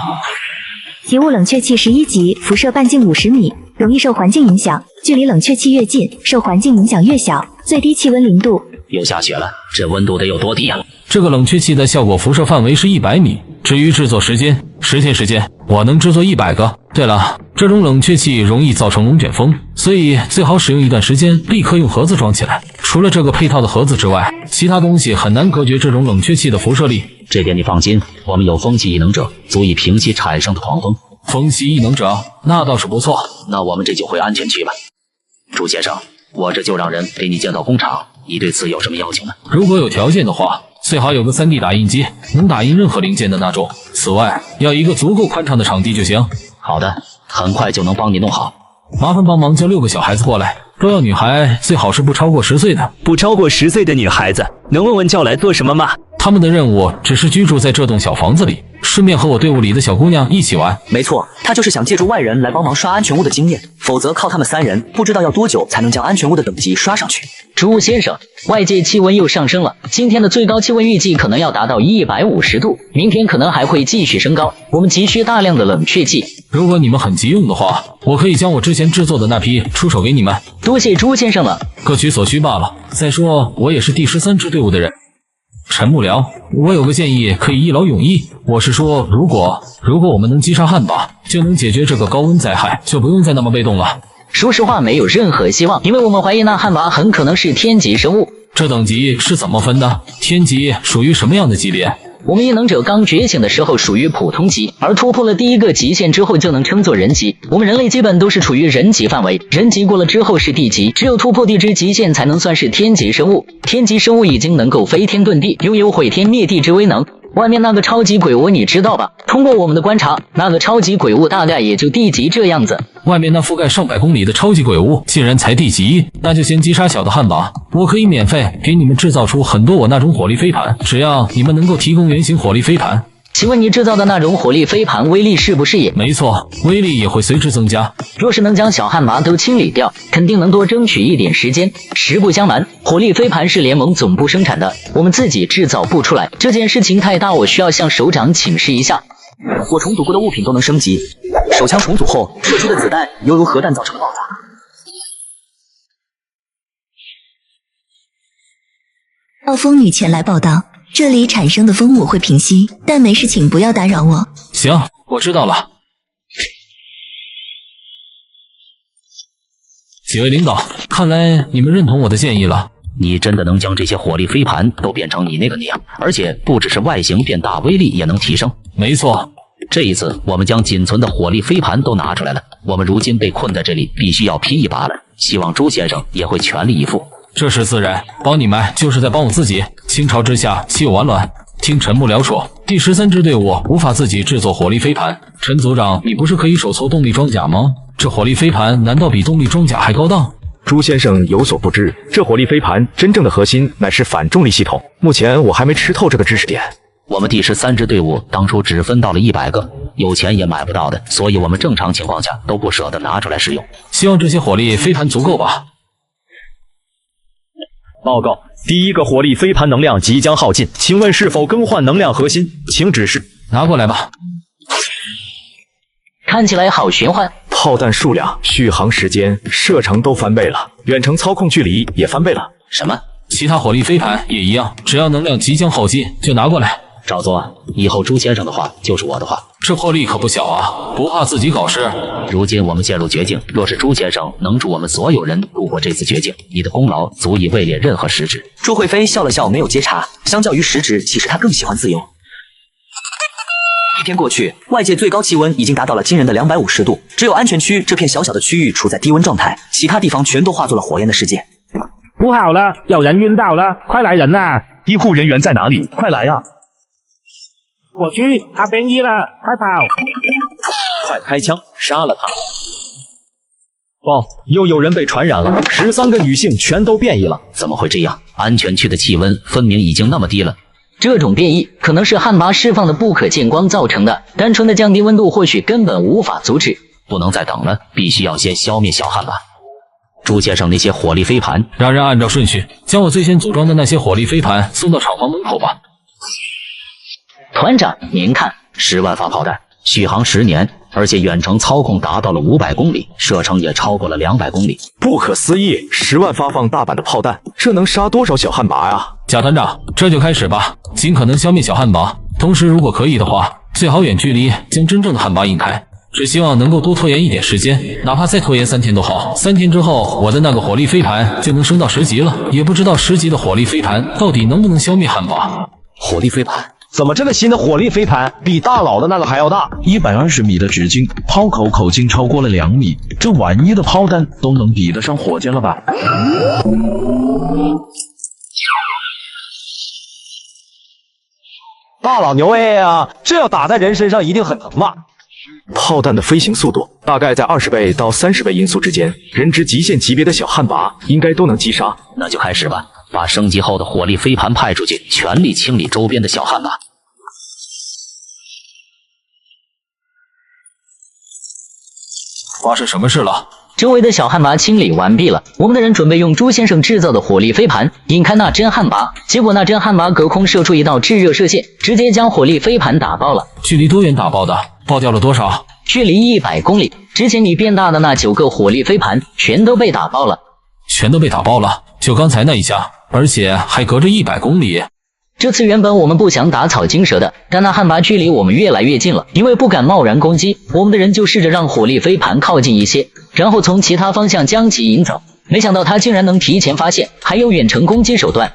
极物冷却器11级，辐射半径50米，容易受环境影响，距离冷却器越近，受环境影响越小，最低气温0度。又下雪了，这温度得有多低啊？这个冷却器的效果辐射范围是100米，至于制作时间，10天时间，我能制作100个。对了，这种冷却器容易造成龙卷风，所以最好使用一段时间，立刻用盒子装起来。除了这个配套的盒子之外，其他东西很难隔绝这种冷却器的辐射力。这点你放心，我们有风系异能者，足以平息产生的狂风。风系异能者，那倒是不错。那我们这就回安全区吧。朱先生，我这就让人给你建造工厂，你对此有什么要求呢？如果有条件的话，最好有个3D 打印机，能打印任何零件的那种。此外，要一个足够宽敞的场地就行。好的，很快就能帮你弄好。麻烦帮忙叫6个小孩子过来，都要女孩，最好是不超过10岁的。不超过10岁的女孩子，能问问叫来做什么吗？他们的任务只是居住在这栋小房子里，顺便和我队伍里的小姑娘一起玩。没错，他就是想借助外人来帮忙刷安全屋的经验，否则靠他们3人，不知道要多久才能将安全屋的等级刷上去。朱先生，外界气温又上升了，今天的最高气温预计可能要达到150度，明天可能还会继续升高，我们急需大量的冷却剂。如果你们很急用的话，我可以将我之前制作的那批出手给你们。多谢朱先生了，各取所需罢了。再说，我也是第13支队伍的人。陈幕僚，我有个建议，可以一劳永逸。我是说，如果我们能击杀汉魃，就能解决这个高温灾害，就不用再那么被动了。说实话，没有任何希望，因为我们怀疑那汉魃很可能是天级生物。这等级是怎么分的？天级属于什么样的级别？我们异能者刚觉醒的时候属于普通级，而突破了第1个极限之后就能称作人级。我们人类基本都是处于人级范围，人级过了之后是地级，只有突破地之极限才能算是天级生物。天级生物已经能够飞天遁地，拥有毁天灭地之威能。外面那个超级鬼物你知道吧？通过我们的观察，那个超级鬼物大概也就地级这样子。外面那覆盖上百公里的超级鬼物竟然才地级，那就先击杀小的汉堡。我可以免费给你们制造出很多我那种火力飞盘，只要你们能够提供原型火力飞盘。请问你制造的那种火力飞盘威力是不是也？没错，威力也会随之增加。若是能将小汉麻都清理掉，肯定能多争取一点时间。实不相瞒，火力飞盘是联盟总部生产的，我们自己制造不出来，这件事情太大，我需要向首长请示一下。我重组过的物品都能升级，手枪重组后射出的子弹犹如核弹造成爆炸。暴风女前来报道，这里产生的风我会平息，但没事请不要打扰我。行，我知道了。几位领导，看来你们认同我的建议了。你真的能将这些火力飞盘都变成你那个样，而且不只是外形变大，威力也能提升。没错，这一次我们将仅存的火力飞盘都拿出来了，我们如今被困在这里，必须要拼一把了。希望朱先生也会全力以赴。这是自然，帮你们就是在帮我自己。倾巢之下，岂有完卵？听陈幕僚说，第13支队伍无法自己制作火力飞盘。陈组长，你不是可以手操动力装甲吗？这火力飞盘难道比动力装甲还高档？朱先生有所不知，这火力飞盘真正的核心乃是反重力系统。目前我还没吃透这个知识点。我们第13支队伍当初只分到了100个，有钱也买不到的，所以我们正常情况下都不舍得拿出来使用。希望这些火力飞盘足够吧。报告，第一个火力飞盘能量即将耗尽，请问是否更换能量核心？请指示。拿过来吧。看起来好玄幻。炮弹数量、续航时间、射程都翻倍了，远程操控距离也翻倍了。什么？其他火力飞盘也一样，只要能量即将耗尽就拿过来。照做，以后朱先生的话就是我的话。这魄力可不小啊，不怕自己搞事。如今我们陷入绝境，若是朱先生能助我们所有人度过这次绝境，你的功劳足以位列任何实质。朱慧飞笑了笑，没有接茬。相较于实质，其实他更喜欢自由。一天过去，外界最高气温已经达到了惊人的250度，只有安全区这片小小的区域处在低温状态，其他地方全都化作了火焰的世界。不好了，有人晕倒了，快来人啊！医护人员在哪里？快来啊！我去，他变异了，快跑！快开枪，杀了他！报，又有人被传染了，13个女性全都变异了。怎么会这样？安全区的气温分明已经那么低了。这种变异可能是汉麻释放的不可见光造成的，单纯的降低温度或许根本无法阻止。不能再等了，必须要先消灭小汉麻。朱先生那些火力飞盘，让人按照顺序将我最先组装的那些火力飞盘送到厂房门口吧。团长，您看，10万发炮弹，续航10年，而且远程操控达到了500公里，射程也超过了200公里。不可思议！10万发放大版的炮弹，这能杀多少小汉麻呀？贾团长，这就开始吧，尽可能消灭小汉麻，同时如果可以的话，最好远距离将真正的汉麻引开。只希望能够多拖延一点时间，哪怕再拖延3天都好。3天之后，我的那个火力飞盘就能升到10级了。也不知道10级的火力飞盘到底能不能消灭汉麻。火力飞盘？怎么这个新的火力飞盘比大佬的那个还要大？120米的直径，炮口口径超过了2米，这玩意的炮弹都能比得上火箭了吧？大佬牛 A 啊！这要打在人身上一定很疼吧？炮弹的飞行速度大概在20倍到30倍音速之间，人之极限级别的小汉麻应该都能击杀。那就开始吧，把升级后的火力飞盘派出去，全力清理周边的小汉麻。发生什么事了？周围的小汉麻清理完毕了，我们的人准备用朱先生制造的火力飞盘引开那真汉麻，结果那真汉麻隔空射出一道炙热射线，直接将火力飞盘打爆了。距离多远打爆的？爆掉了多少？距离100公里。之前你变大的那9个火力飞盘全都被打爆了。全都被打爆了？就刚才那一下，而且还隔着100公里。这次原本我们不想打草惊蛇的，但那汉麻距离我们越来越近了，因为不敢贸然攻击，我们的人就试着让火力飞盘靠近一些，然后从其他方向将其引走。没想到他竟然能提前发现，还有远程攻击手段。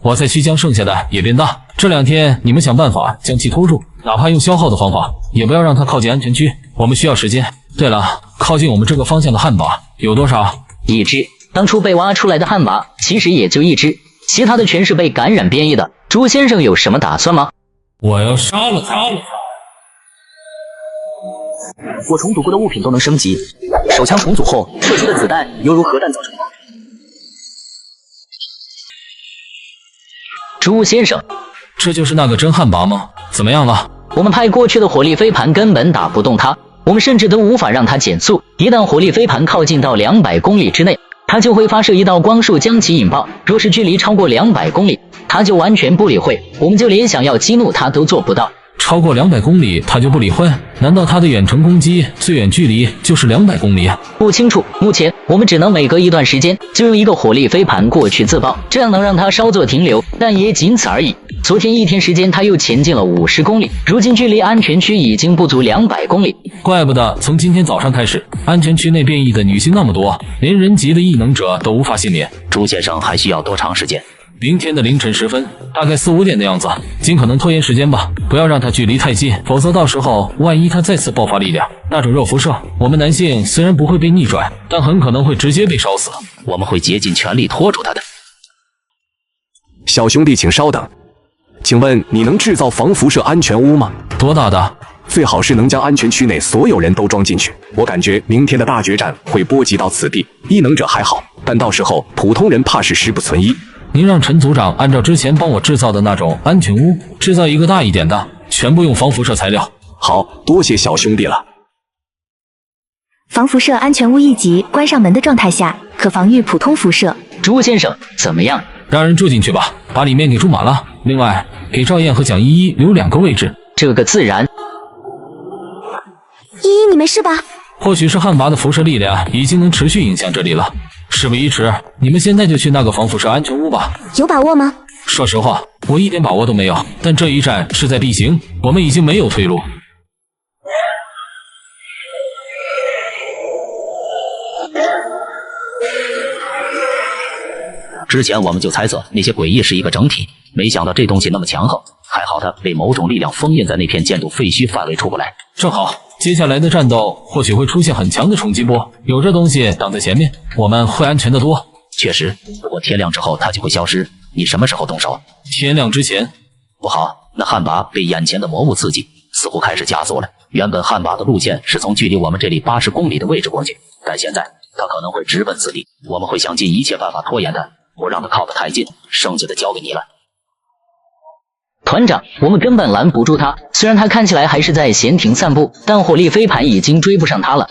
我再去将剩下的也变大，这2天你们想办法将其拖住，哪怕用消耗的方法，也不要让它靠近安全区，我们需要时间。对了，靠近我们这个方向的汉麻有多少？1只。当初被挖出来的汉麻其实也就1只，其他的全是被感染变异的。朱先生有什么打算吗？我要杀了他！我重组过的物品都能升级，手枪重组后射出的子弹犹如核弹造成爆。朱先生，这就是那个真汉魃吗？怎么样了？我们派过去的火力飞盘根本打不动它，我们甚至都无法让它减速。一旦火力飞盘靠近到200公里之内，它就会发射一道光束将其引爆。若是距离超过200公里，它就完全不理会，我们就连想要激怒它都做不到。超过200公里他就不理会？难道他的远程攻击最远距离就是200公里？不清楚，目前我们只能每隔一段时间就用一个火力飞盘过去自爆，这样能让他稍作停留，但也仅此而已。昨天1天时间他又前进了50公里，如今距离安全区已经不足200公里。怪不得从今天早上开始，安全区内变异的女性那么多，连人级的异能者都无法幸免。朱先生还需要多长时间？明天的凌晨10分，大概4、5点的样子，尽可能拖延时间吧，不要让它距离太近，否则到时候万一它再次爆发力量，那种热辐射，我们男性虽然不会被逆转，但很可能会直接被烧死。我们会竭尽全力拖住它的。小兄弟，请稍等，请问你能制造防辐射安全屋吗？多大的？最好是能将安全区内所有人都装进去。我感觉明天的大决战会波及到此地，异能者还好，但到时候普通人怕是十不存一。您让陈组长按照之前帮我制造的那种安全屋，制造一个大一点的，全部用防辐射材料。好，多谢小兄弟了。防辐射安全屋1级，关上门的状态下可防御普通辐射。朱先生，怎么样？让人住进去吧，把里面给住满了。另外，给赵燕和蒋依依留2个位置。这个自然。依依，你没事吧？或许是汉魃的辐射力量已经能持续影响这里了。事不宜迟，你们现在就去那个防辐射安全屋吧。有把握吗？说实话，我一点把握都没有。但这一战势在必行，我们已经没有退路。之前我们就猜测那些诡异是一个整体，没想到这东西那么强横，还好它被某种力量封印在那片建筑废墟范围出不来。正好，接下来的战斗或许会出现很强的冲击波，有这东西挡在前面，我们会安全得多。确实，不过天亮之后它就会消失。你什么时候动手？天亮之前。不好，那汉魃被眼前的魔物刺激，似乎开始加速了。原本汉魃的路线是从距离我们这里80公里的位置过去，但现在它可能会直奔此地，我们会想尽一切办法拖延它，不让它靠得太近，剩下的交给你了。团长，我们根本拦不住他。虽然他看起来还是在闲庭散步，但火力飞盘已经追不上他了。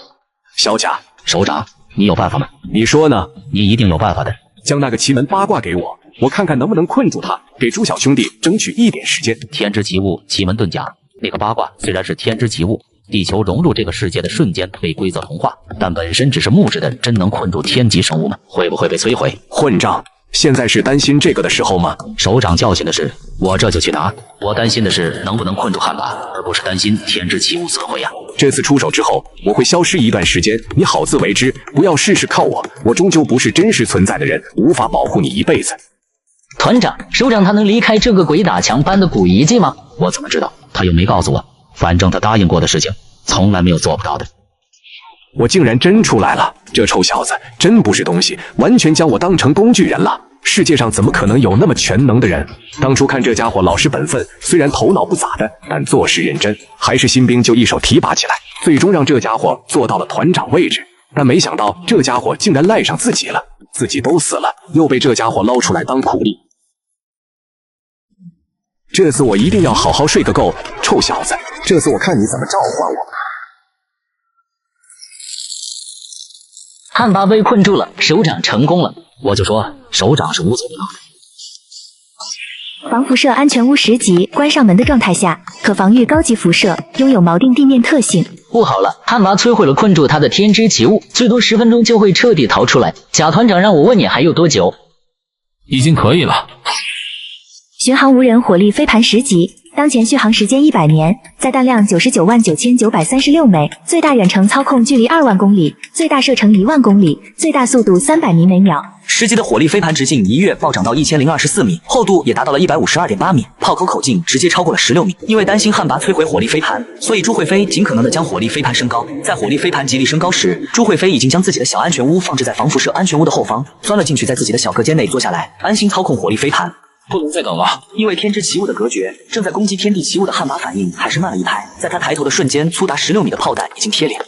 小贾，首长，你有办法吗？你说呢？你一定有办法的。将那个奇门八卦给我，我看看能不能困住他，给朱小兄弟争取一点时间。天之奇物，奇门遁甲。那个八卦虽然是天之奇物，地球融入这个世界的瞬间被规则同化，但本身只是木质的，真能困住天级生物吗？会不会被摧毁？混账！现在是担心这个的时候吗？首长教训的是，我这就去拿。我担心的是能不能困住汉魃，而不是担心天之奇物损毁啊。这次出手之后，我会消失一段时间，你好自为之，不要事事靠我。我终究不是真实存在的人，无法保护你一辈子。团长，首长他能离开这个鬼打墙般的古遗迹吗？我怎么知道？他又没告诉我。反正他答应过的事情，从来没有做不到的。我竟然真出来了！这臭小子真不是东西，完全将我当成工具人了。世界上怎么可能有那么全能的人？当初看这家伙老实本分，虽然头脑不咋的，但做事认真，还是新兵就一手提拔起来，最终让这家伙做到了团长位置。但没想到这家伙竟然赖上自己了，自己都死了，又被这家伙捞出来当苦力。这次我一定要好好睡个够，臭小子！这次我看你怎么召唤我。汉魃被困住了，首长成功了。我就说，首长是无所不能的。防辐射安全屋10级，关上门的状态下可防御高级辐射，拥有锚定地面特性。不好了，汉魃摧毁了困住他的天之奇物，最多10分钟就会彻底逃出来。贾团长让我问你还有多久？已经可以了。巡航无人火力飞盘10级，当前续航时间100年，载弹量999936枚，最大远程操控距离2万公里，最大射程1万公里，最大速度300米每秒。10级的火力飞盘直径一跃暴涨到1024米，厚度也达到了152.8米，炮口径直接超过了16米。因为担心汉魃摧毁火力飞盘，所以朱慧飞尽可能的将火力飞盘升高。在火力飞盘极力升高时，朱慧飞已经将自己的小安全屋放置在防辐射安全屋的后方，钻了进去，在自己的小隔间内坐下来，安心操控火力飞盘。不能再等了。因为天之奇物的隔绝，正在攻击天地奇物的悍马反应还是慢了一拍。在他抬头的瞬间，粗达16米的炮弹已经贴脸。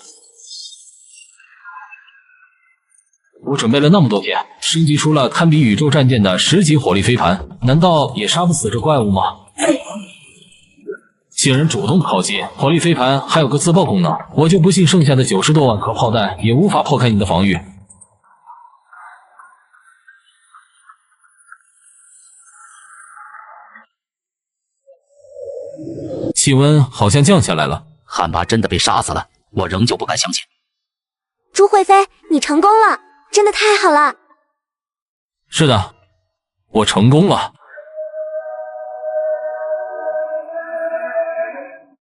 我准备了那么多片，升级出了堪比宇宙战舰的10级火力飞盘，难道也杀不死这怪物吗？既然主动靠近，火力飞盘还有个自爆功能，我就不信剩下的90多万颗炮弹也无法破开你的防御。气温好像降下来了，汉巴真的被杀死了，我仍旧不敢相信。朱慧飞，你成功了，真的太好了！是的，我成功了。